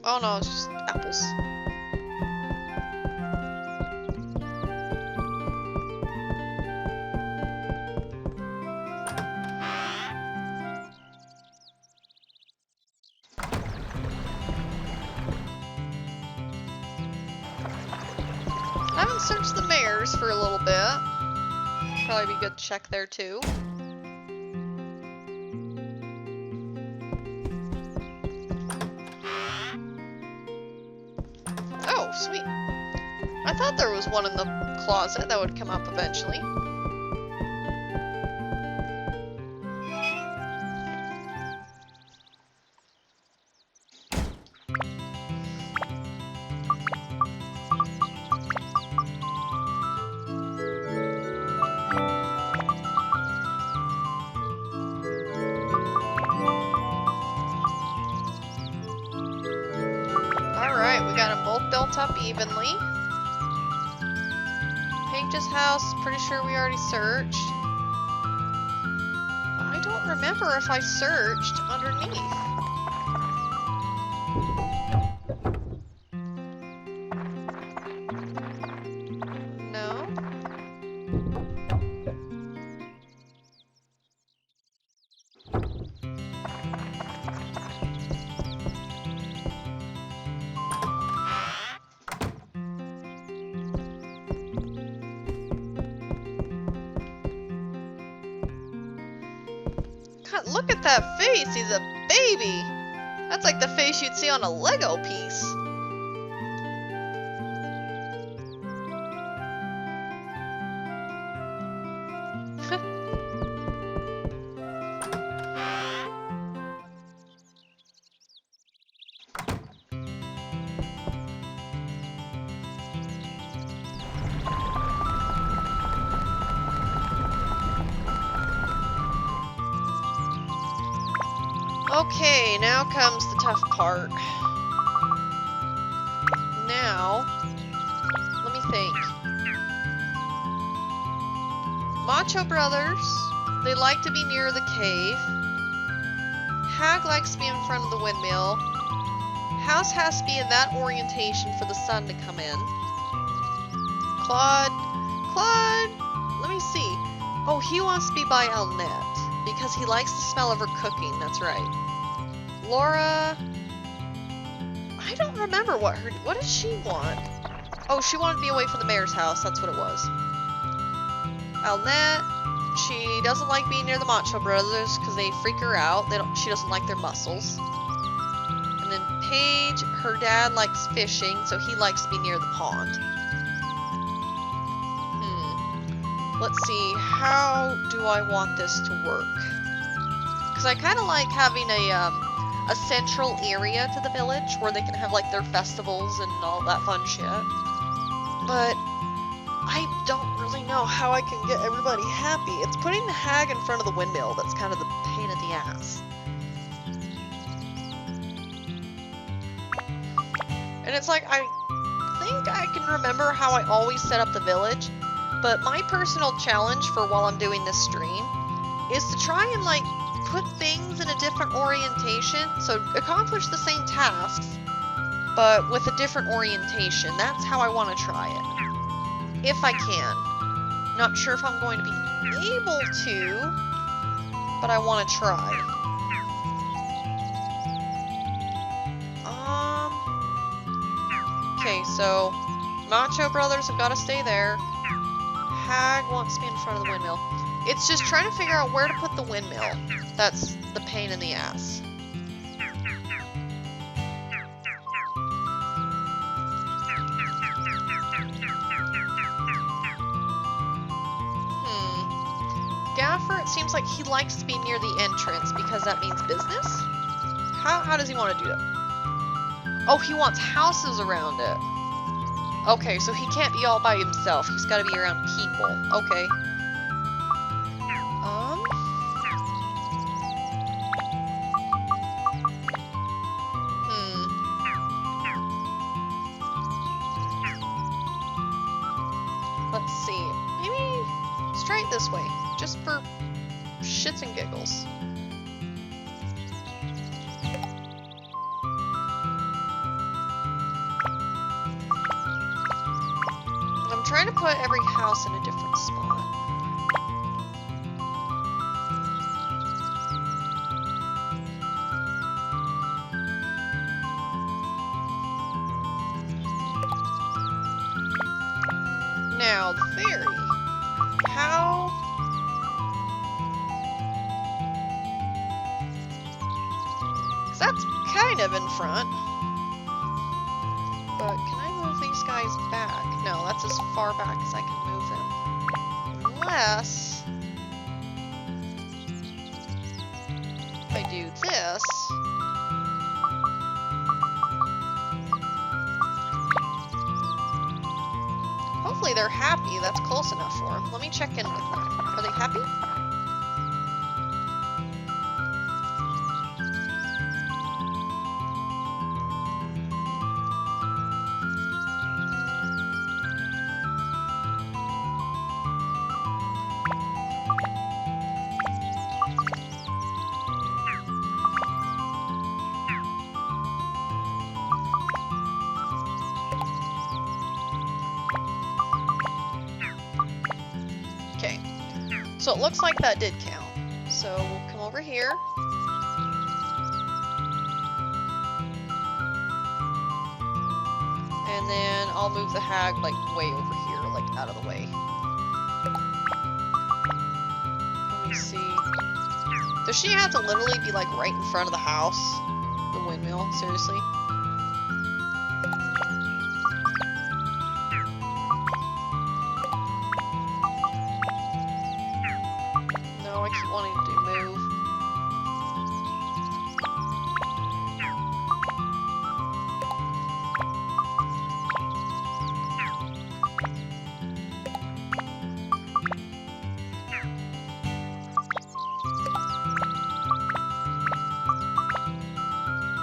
Oh no, it's just apples. I haven't searched the mares for a little bit. Probably be good to check there too. Oh, sweet. I thought there was one in the closet that would come up eventually. Up evenly. Paige's house, pretty sure we already searched. I don't remember if I searched underneath. No. God, look at that face. He's a baby. That's like the face you'd see on a Lego piece. Okay, now comes the tough part. Now, let me think. Macho Brothers, they like to be near the cave. Hag likes to be in front of the windmill. House has to be in that orientation for the sun to come in. Claude, let me see. Oh, he wants to be by Elnette, because he likes the smell of her cooking, that's right. Laura, I don't remember what did she want? Oh, she wanted to be away from the mayor's house, that's what it was. Elnette, she doesn't like being near the Macho Brothers because they freak her out. She doesn't like their muscles. And then Paige, her dad likes fishing, so he likes to be near the pond. Let's see, how do I want this to work? Because I kind of like having a central area to the village where they can have like their festivals and all that fun shit. But I don't really know how I can get everybody happy. It's putting the hag in front of the windmill that's kind of the pain in the ass. And it's like, I think I can remember how I always set up the village, but my personal challenge for while I'm doing this stream is to try and like put things in a different orientation, so accomplish the same tasks, but with a different orientation. That's how I want to try it. if I can. Not sure if I'm going to be able to, but I want to try. Okay, so Macho Brothers have got to stay there. Hag wants to be in front of the windmill. It's just trying to figure out where to put the windmill. That's the pain in the ass. Gaffer, it seems like he likes to be near the entrance because that means business? How does he want to do that? Oh, he wants houses around it. Okay, so he can't be all by himself. He's got to be around people. Okay. Let's see. Maybe straight this way, just for shits and giggles. I'm trying to put every house in a different spot. Now, the ferry. How? Because that's kind of in front. But can I move these guys back? No, that's as far back as I can move them. Unless if I do this. Hopefully they're happy. That's close enough for them. Let me check in with them. Are they happy? So it looks like that did count. So we'll come over here. And then I'll move the hag like way over here, like out of the way. Let me see. Does she have to literally be like right in front of the house? The windmill? Seriously? I keep wanting to move.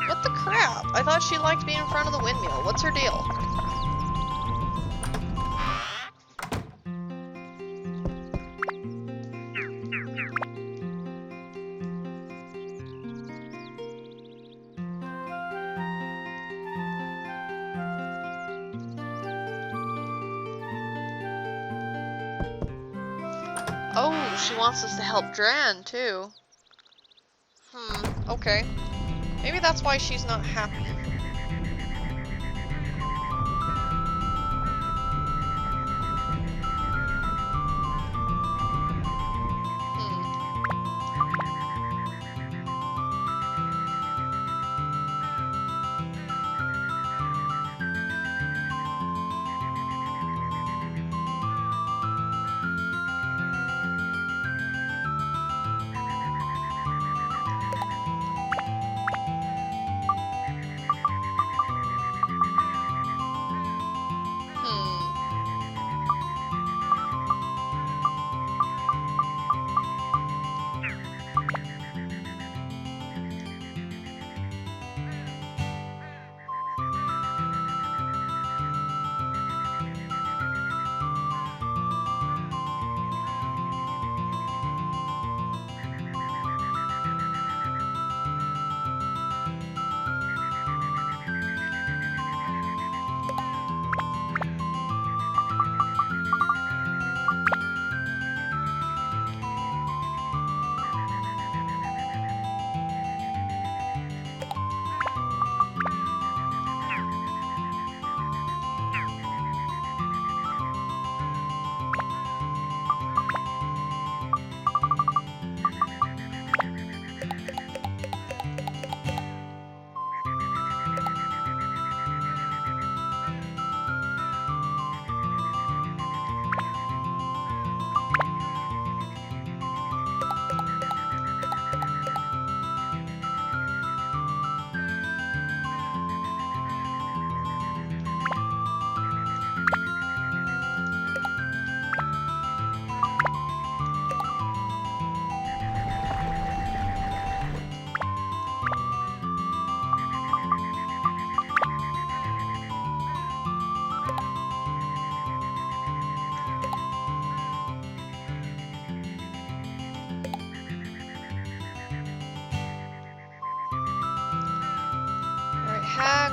What the crap? I thought she liked being in front of the windmill. What's her deal? Oh, she wants us to help Dran, too. Okay. Maybe that's why she's not happy.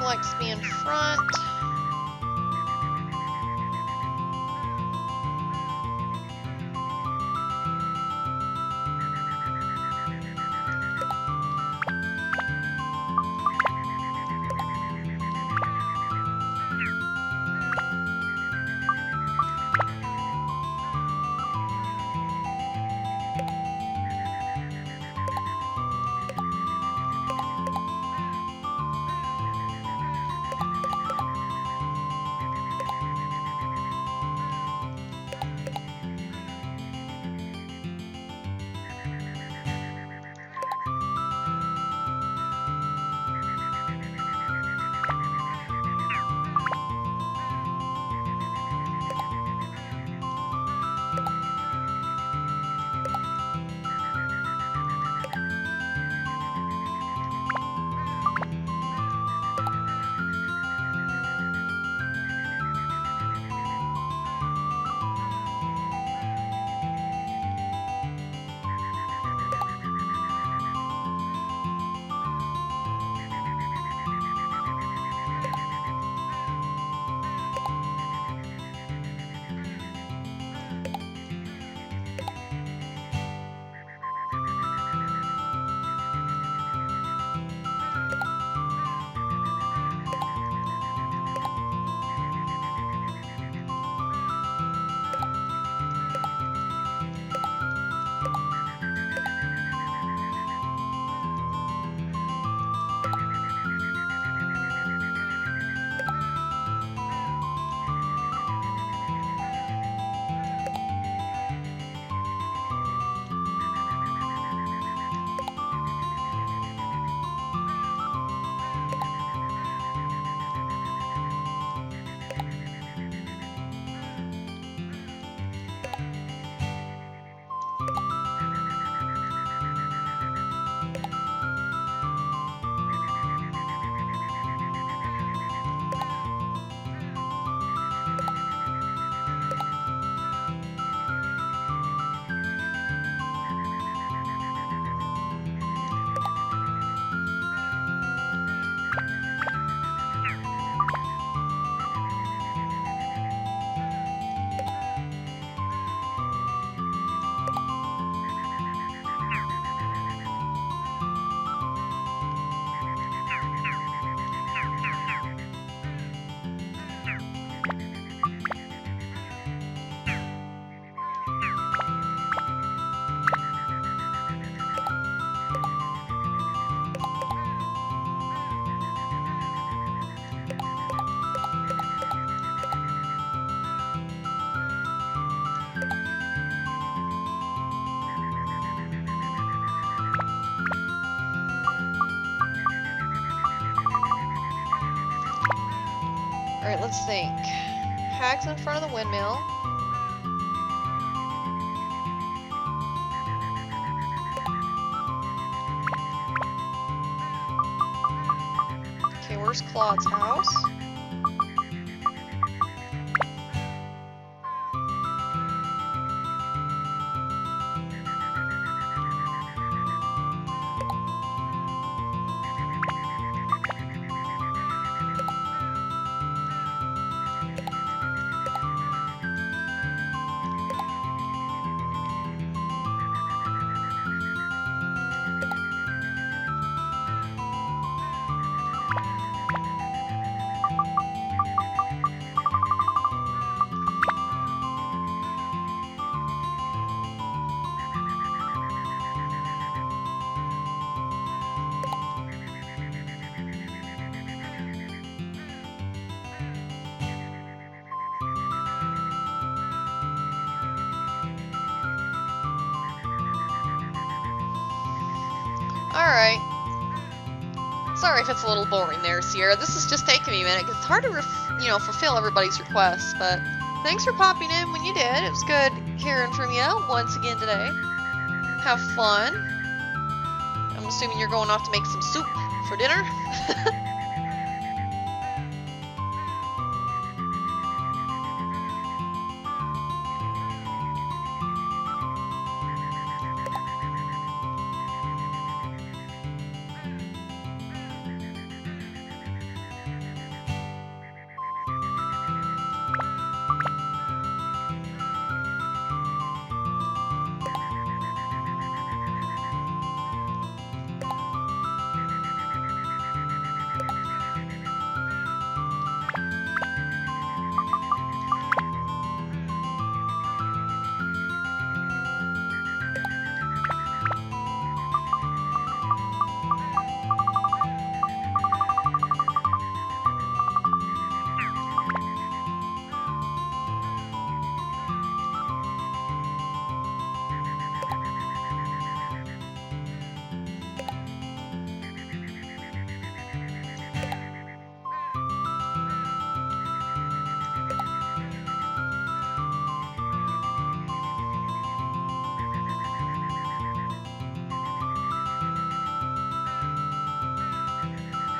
likes to be in front. Alright, let's think. Hags in front of the windmill. Okay, where's Claude's house? Alright. Sorry if it's a little boring there, Sierra. This is just taking me a minute, because it's hard to, fulfill everybody's requests, but thanks for popping in when you did. It was good hearing from you once again today. Have fun. I'm assuming you're going off to make some soup for dinner.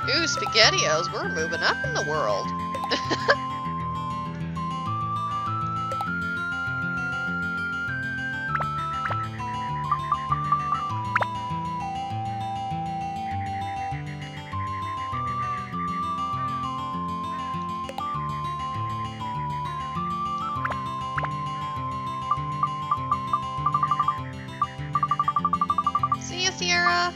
Ooh, SpaghettiOs. We're moving up in the world. See ya, Sierra.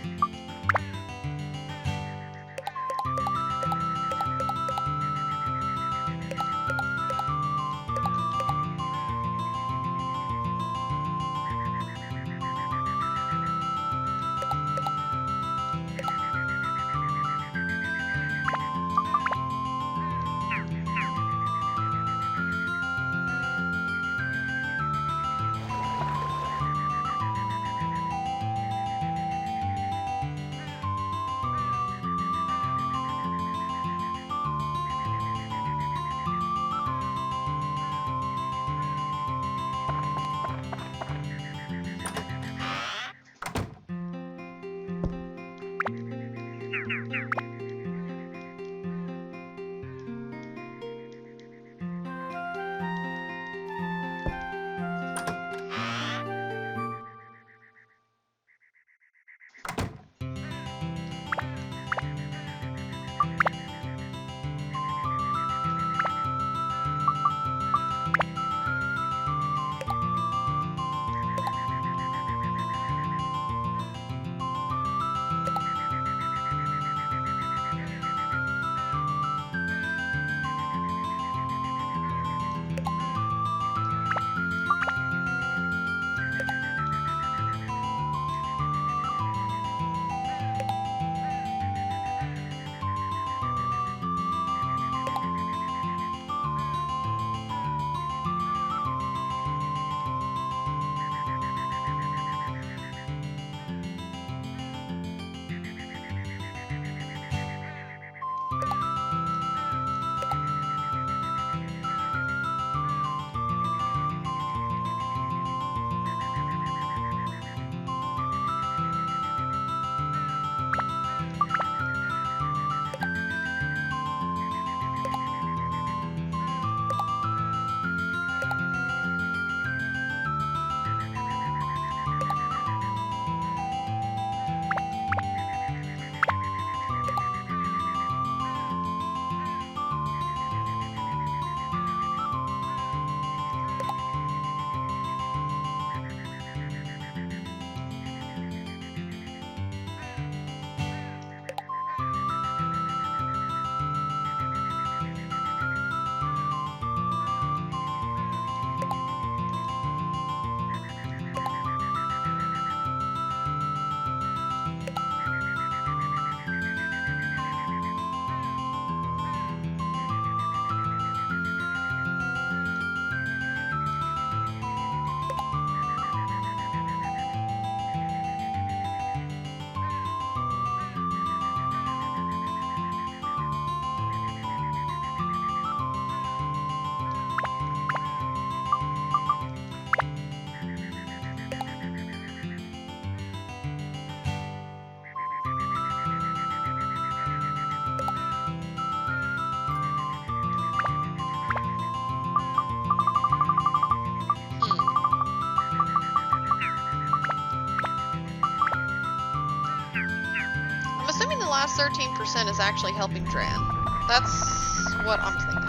Last 13% is actually helping Dran. That's what I'm thinking.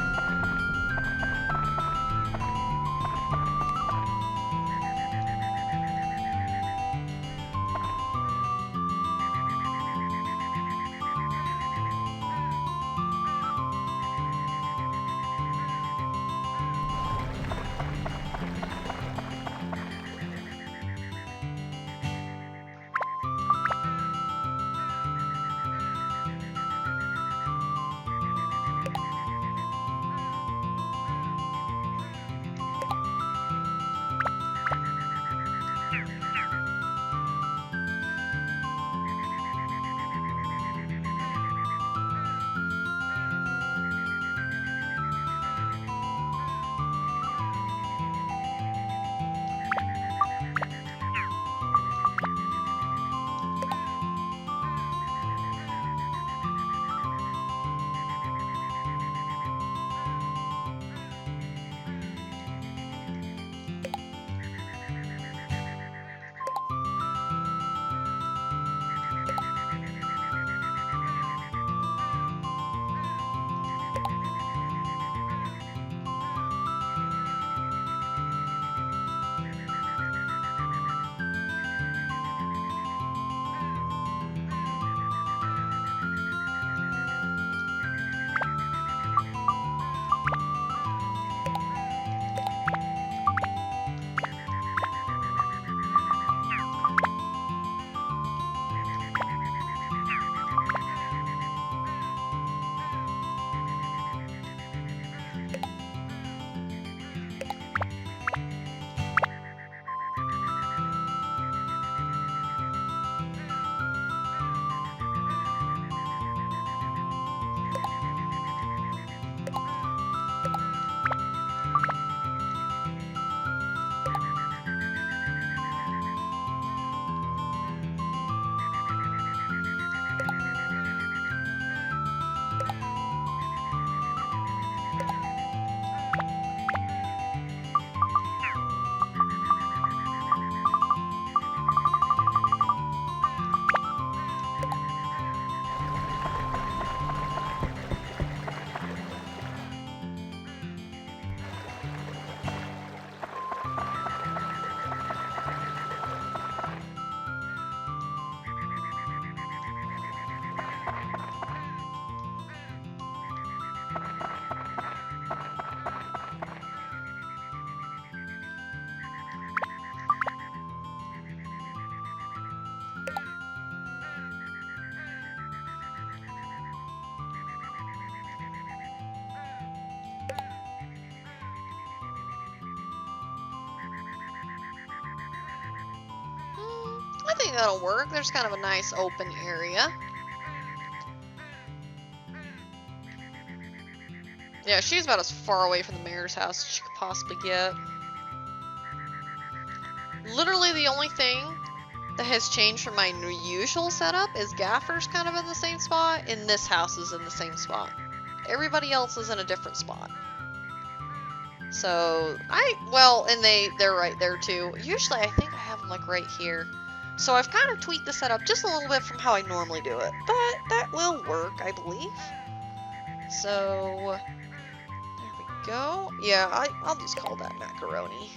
think that'll work. There's kind of a nice open area. Yeah, she's about as far away from the mayor's house as she could possibly get. Literally the only thing that has changed from my usual setup is Gaffer's kind of in the same spot, and this house is in the same spot. Everybody else is in a different spot. So, and they're right there too. Usually I think I have them like right here. So I've kind of tweaked the setup just a little bit from how I normally do it. But that will work, I believe. So, there we go. Yeah, I'll just call that macaroni.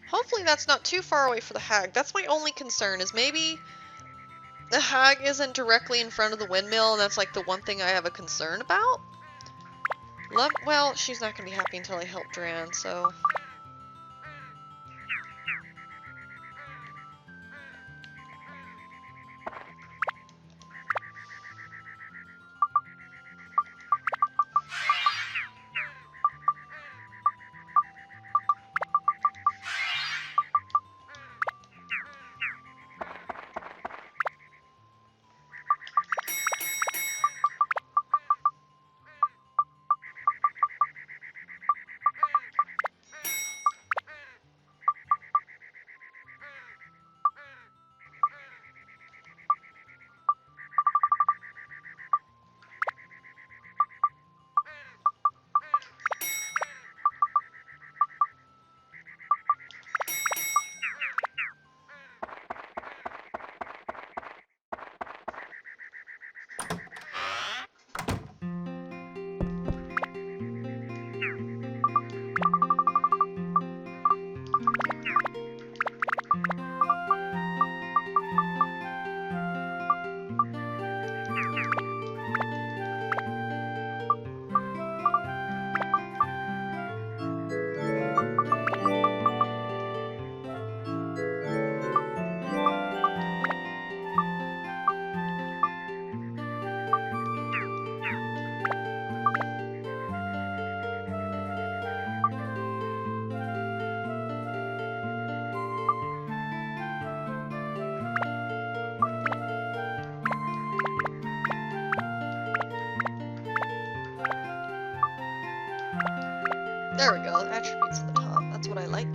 Hopefully that's not too far away for the hag. That's my only concern, is maybe the hag isn't directly in front of the windmill, and that's like the one thing I have a concern about. Well, she's not going to be happy until I help Dran, so... There we go, attributes at the top. That's what I like.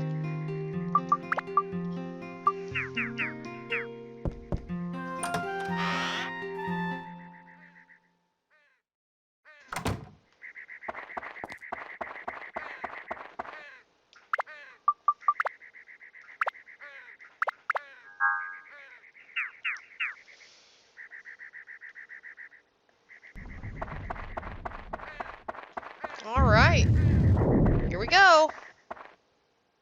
All right. Here we go.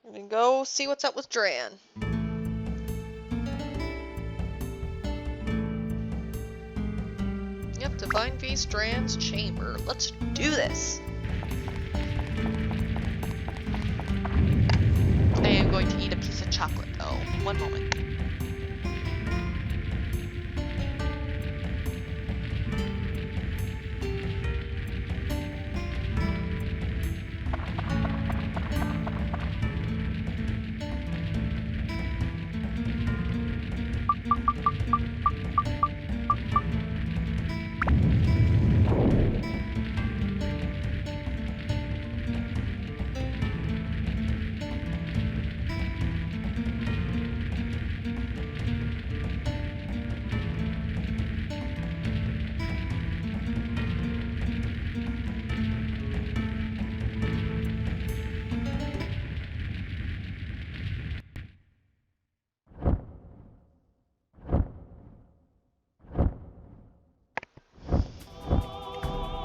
I'm gonna go see what's up with Dran. Yep, Divine Feast, Dran's chamber. Let's do this. I am going to eat a piece of chocolate though. One moment.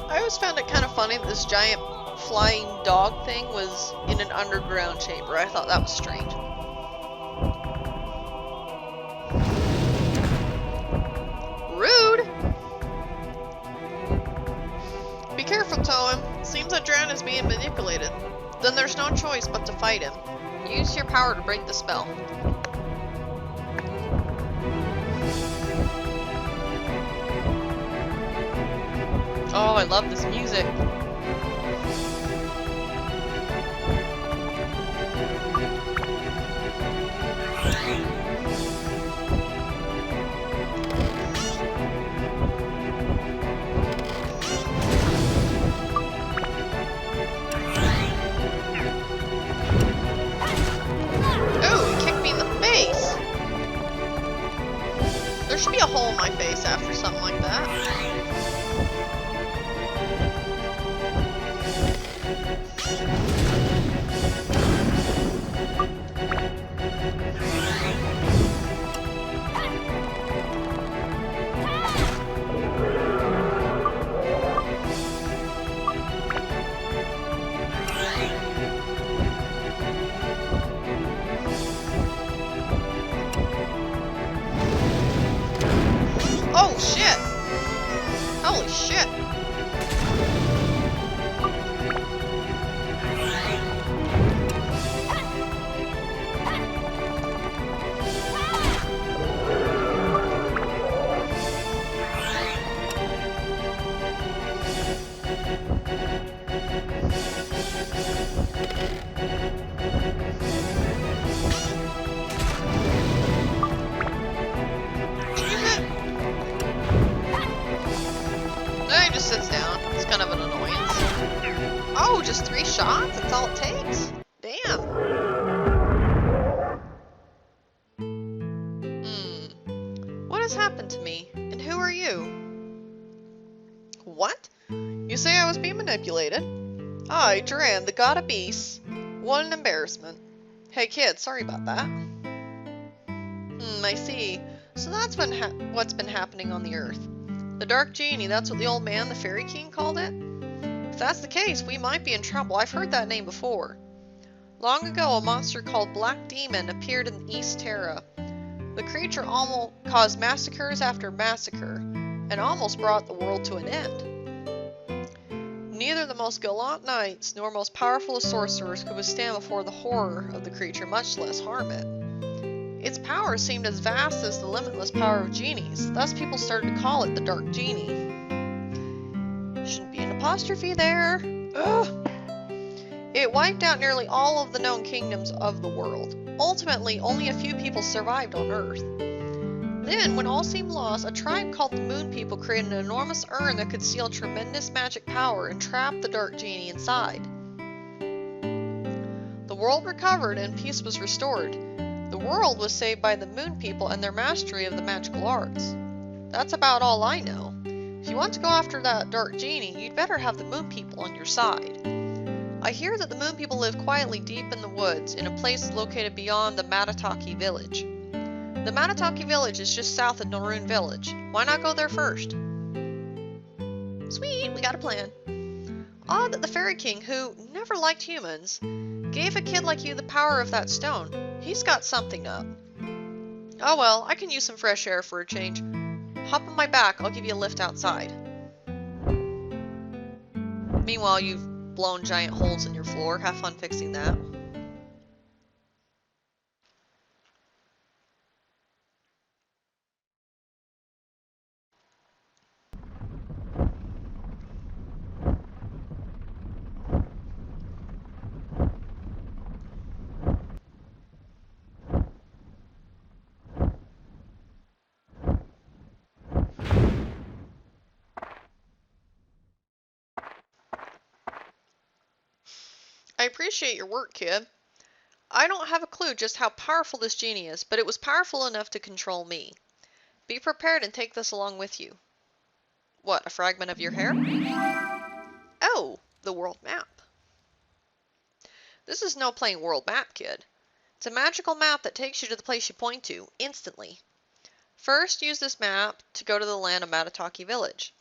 I always found it kind of funny that this giant flying dog thing was in an underground chamber. I thought that was strange. Rude! Be careful, Toem. Seems that Dran is being manipulated. Then there's no choice but to fight him. Use your power to break the spell. Oh, I love this music. should be a hole in my face after something like that. Oh shit! Holy shit! It just sits down. It's kind of an annoyance. Oh, just 3 shots? That's all it takes? Damn. What has happened to me? And who are you? What? You say I was being manipulated? I, Duran, the god of beasts. What an embarrassment. Hey kid, sorry about that. I see. So that's what's been happening on the Earth. The Dark Genie, that's what the old man, the Fairy King, called it? If that's the case, we might be in trouble. I've heard that name before. Long ago, a monster called Black Demon appeared in East Terra. The creature almost caused massacres after massacre, and almost brought the world to an end. Neither the most gallant knights nor most powerful of sorcerers could withstand before the horror of the creature, much less harm it. Its power seemed as vast as the limitless power of genies, thus people started to call it the Dark Genie. Shouldn't be an apostrophe there. Ugh. It wiped out nearly all of the known kingdoms of the world. Ultimately, only a few people survived on Earth. Then, when all seemed lost, a tribe called the Moon People created an enormous urn that could seal tremendous magic power and trap the Dark Genie inside. The world recovered and peace was restored. The world was saved by the Moon People and their mastery of the magical arts. That's about all I know. If you want to go after that Dark Genie, you'd better have the Moon People on your side. I hear that the Moon People live quietly deep in the woods, in a place located beyond the Matataki Village. The Matataki Village is just south of Norune Village. Why not go there first? Sweet, we got a plan. Odd that the Fairy King, who never liked humans, gave a kid like you the power of that stone. He's got something up. Oh well, I can use some fresh air for a change. Hop on my back, I'll give you a lift outside. Meanwhile, you've blown giant holes in your floor. Have fun fixing that. I appreciate your work, kid. I don't have a clue just how powerful this genie is, but it was powerful enough to control me. Be prepared and take this along with you. What, a fragment of your hair? Oh, the world map. This is no plain world map, kid. It's a magical map that takes you to the place you point to, instantly. First, use this map to go to the land of Matataki Village.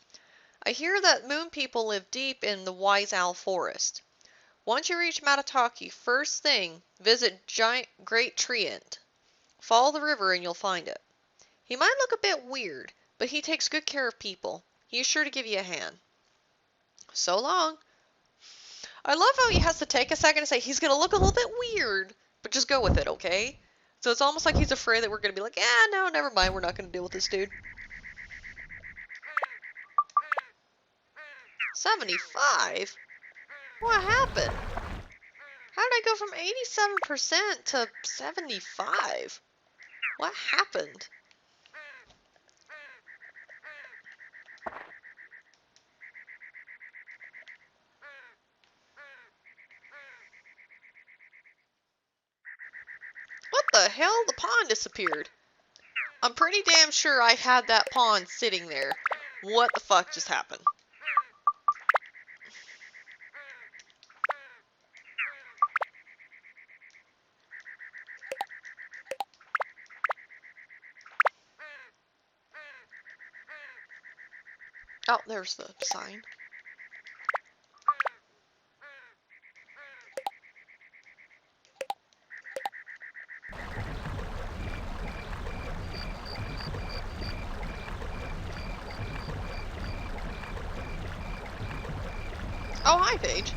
I hear that Moon People live deep in the Wise Owl Forest. Once you reach Matataki, first thing, visit Great Treant. Follow the river and you'll find it. He might look a bit weird, but he takes good care of people. He is sure to give you a hand. So long. I love how he has to take a second to say he's going to look a little bit weird, but just go with it, okay? So it's almost like he's afraid that we're going to be like, no, never mind, we're not going to deal with this dude. 75? What happened? How did I go from 87% to 75? What happened? What the hell? The pond disappeared. I'm pretty damn sure I had that pawn sitting there. What the fuck just happened? Oh, there's the sign. Oh, hi, Paige.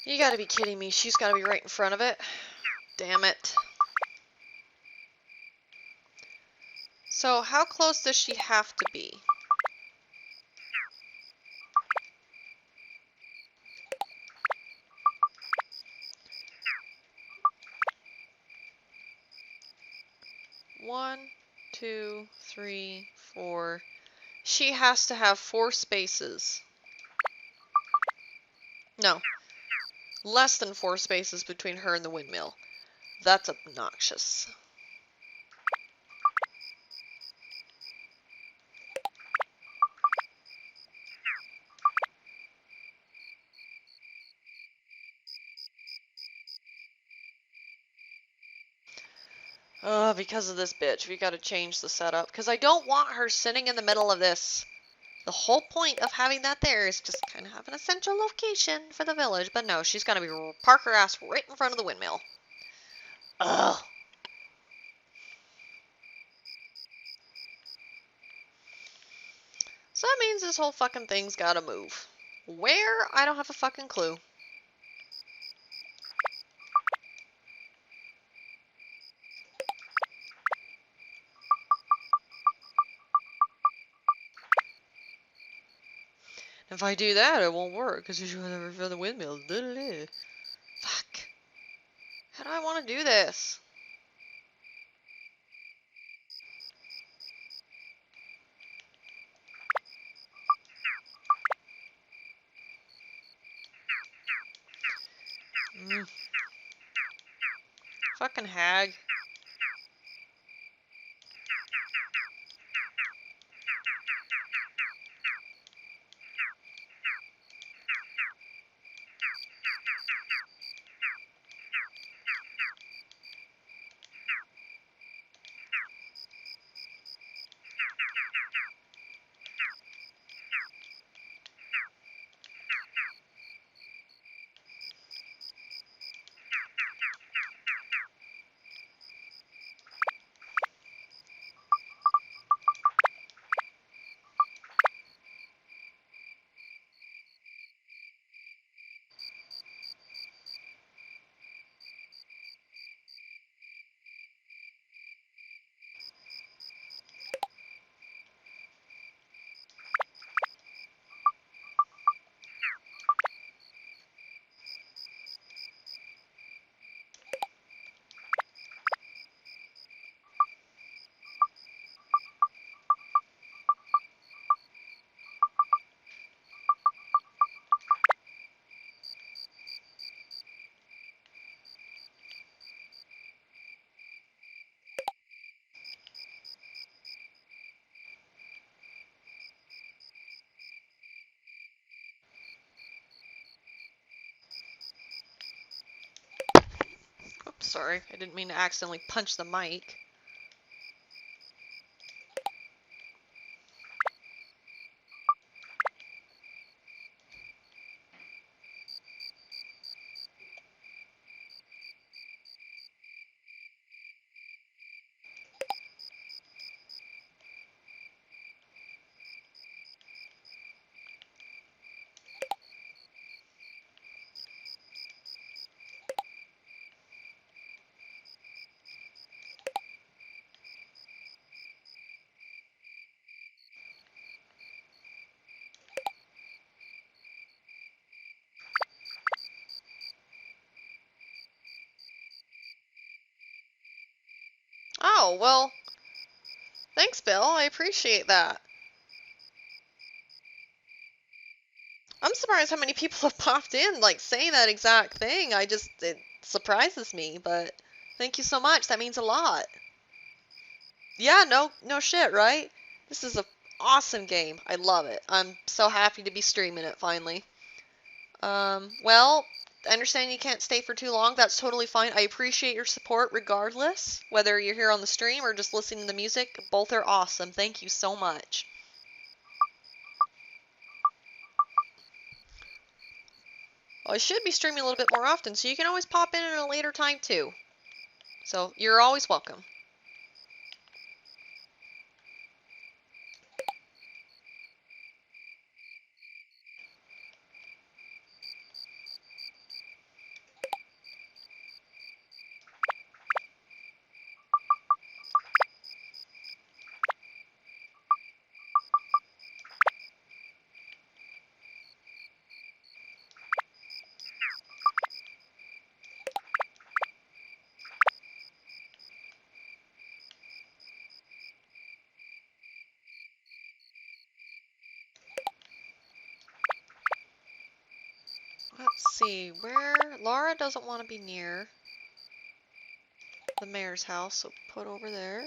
You gotta be kidding me. She's gotta be right in front of it. Damn it. So, how close does she have to be? One, two, three, four. She has to have 4 spaces. No, less than 4 spaces between her and the windmill. That's obnoxious. Because of this bitch, we gotta change the setup. Because I don't want her sitting in the middle of this. The whole point of having that there is just kind of have an essential location for the village. But no, she's gonna be park her ass right in front of the windmill. Ugh. So that means this whole fucking thing's gotta move. Where? I don't have a fucking clue. If I do that, it won't work, because you should have for the windmill. Fuck. How do I want to do this? Fucking hag. Oops, sorry. I didn't mean to accidentally punch the mic. Wow, well, thanks, Bill. I appreciate that. I'm surprised how many people have popped in, like, saying that exact thing. It surprises me, but thank you so much. That means a lot. Yeah, no shit, right? This is a awesome game. I love it. I'm so happy to be streaming it finally. Well, I understand you can't stay for too long. That's totally fine. I appreciate your support regardless, whether you're here on the stream or just listening to the music. Both are awesome. Thank you so much. Well, I should be streaming a little bit more often, so you can always pop in at a later time too. So you're always welcome. Let's see, where Laura doesn't want to be near the mayor's house, so put over there.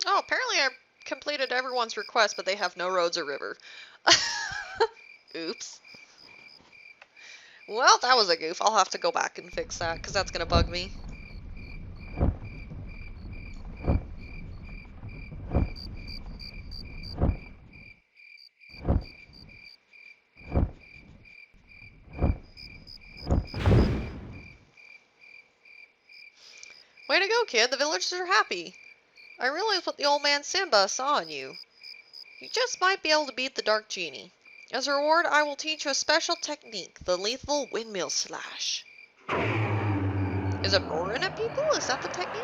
Oh, apparently I completed everyone's request, but they have no roads or river. Oops. Well, that was a goof. I'll have to go back and fix that, because that's going to bug me. Way to go, kid. The villagers are happy. I realized what the old man Simba saw in you. You just might be able to beat the Dark Genie. As a reward, I will teach you a special technique, the lethal windmill slash. Is it roaring at people? Is that the technique?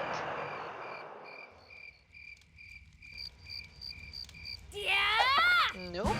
Yeah! Nope.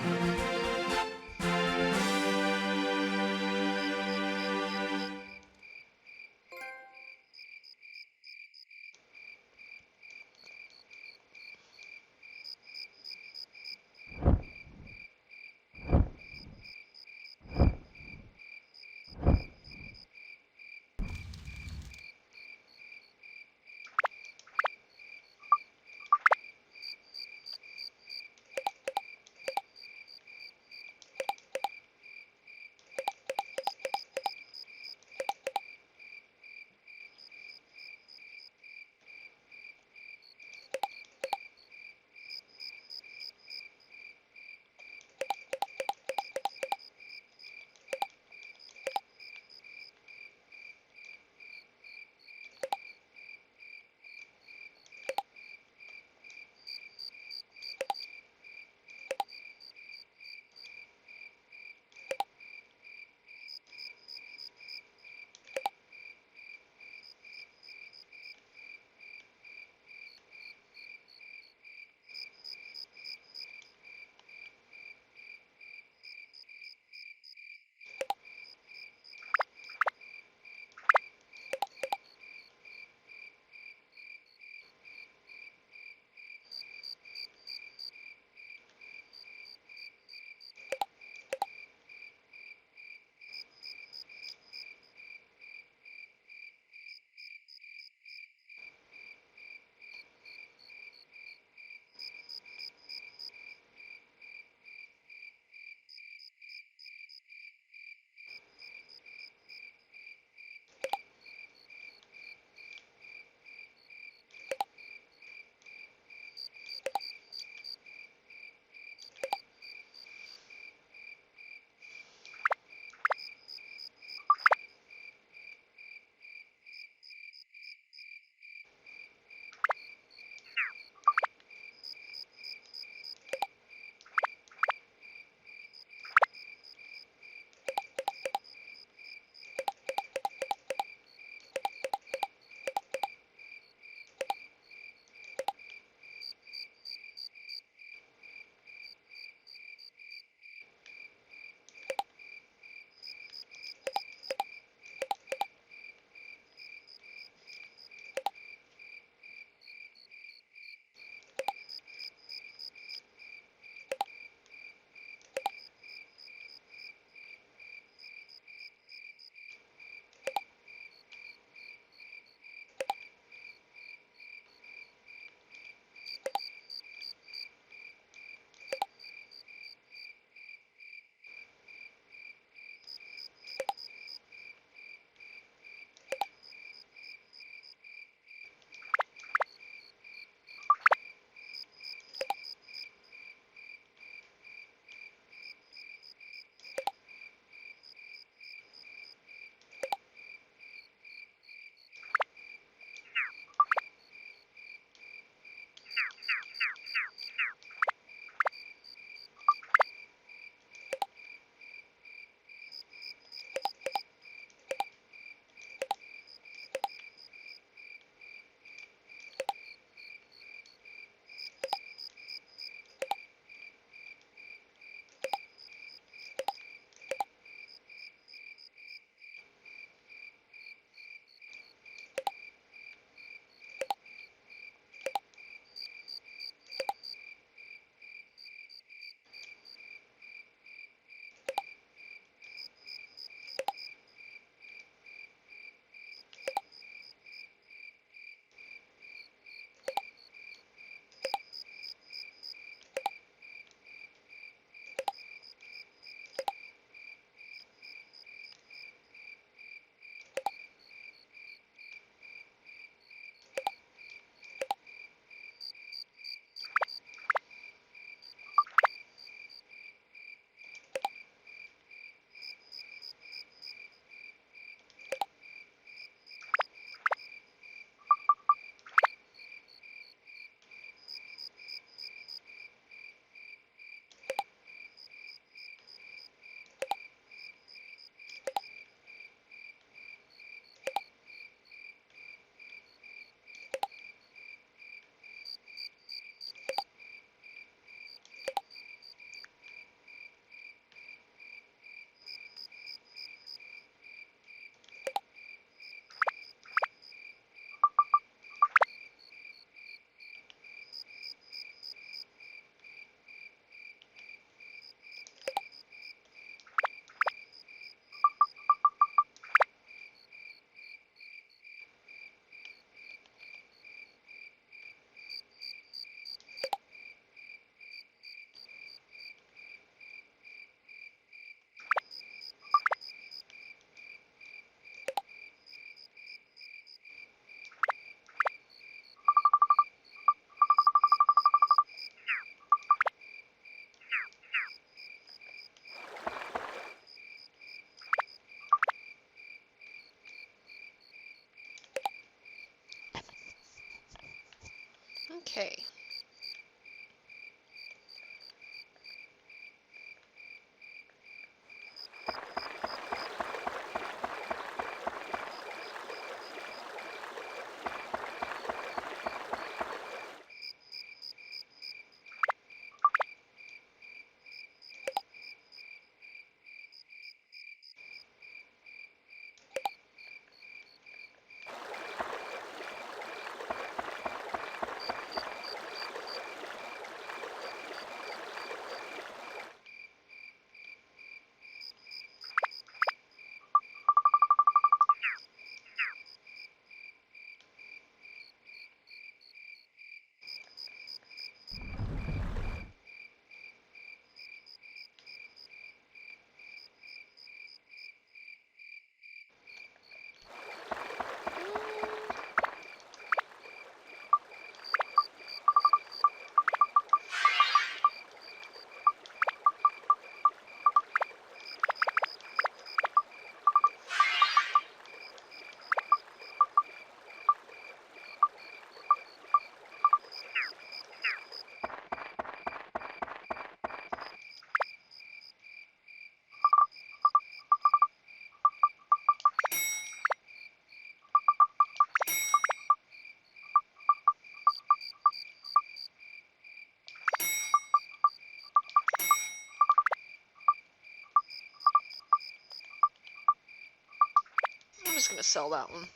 just gonna sell that one.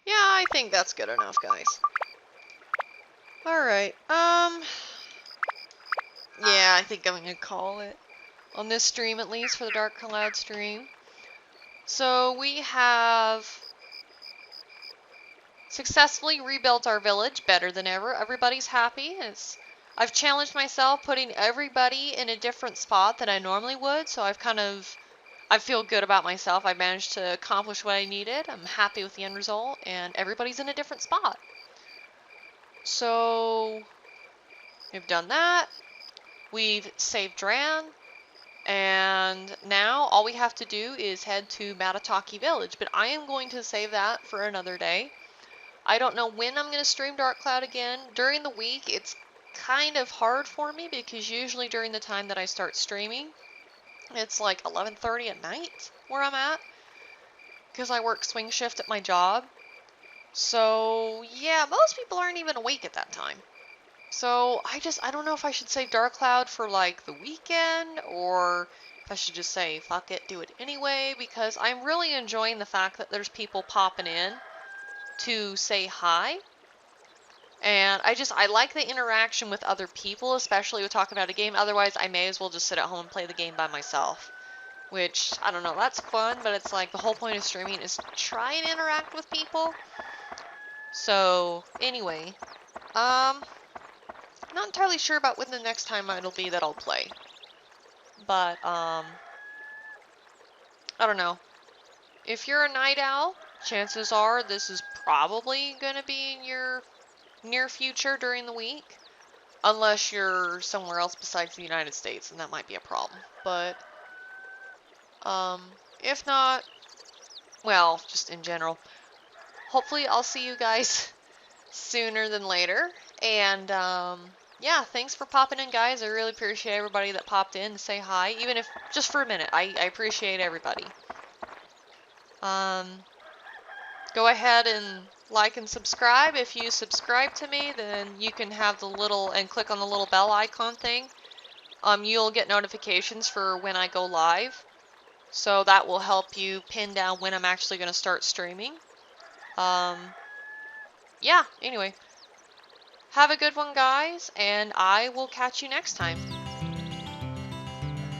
Yeah, I think that's good enough, guys. Alright, yeah, I think I'm gonna call it. On this stream, at least, for the Dark Cloud stream. So, we have successfully rebuilt our village better than ever. Everybody's happy. I've challenged myself putting everybody in a different spot than I normally would, so I feel good about myself. I managed to accomplish what I needed. I'm happy with the end result, and everybody's in a different spot. So, we've done that. We've saved Dran. And now all we have to do is head to Matataki Village, but I am going to save that for another day. I don't know when I'm going to stream Dark Cloud again. During the week, it's kind of hard for me because usually during the time that I start streaming, it's like 11:30 at night where I'm at because I work swing shift at my job. So yeah, most people aren't even awake at that time. So I don't know if I should save Dark Cloud for like the weekend or if I should just say fuck it, do it anyway, because I'm really enjoying the fact that there's people popping in to say hi. And I like the interaction with other people, especially with talking about a game. Otherwise, I may as well just sit at home and play the game by myself. Which, I don't know, that's fun, but it's like the whole point of streaming is to try and interact with people. So, anyway, not entirely sure about when the next time it'll be that I'll play. But, I don't know. If you're a night owl, chances are this is probably gonna be in your near future during the week. Unless you're somewhere else besides the United States, and that might be a problem. But, if not, well, just in general, hopefully I'll see you guys sooner than later. And, yeah, thanks for popping in, guys. I really appreciate everybody that popped in to say hi, even if just for a minute. I appreciate everybody. Go ahead and like and subscribe. If you subscribe to me, then you can have the little, and click on the little bell icon thing. You'll get notifications for when I go live. So that will help you pin down when I'm actually going to start streaming. Yeah, anyway. Have a good one, guys, and I will catch you next time.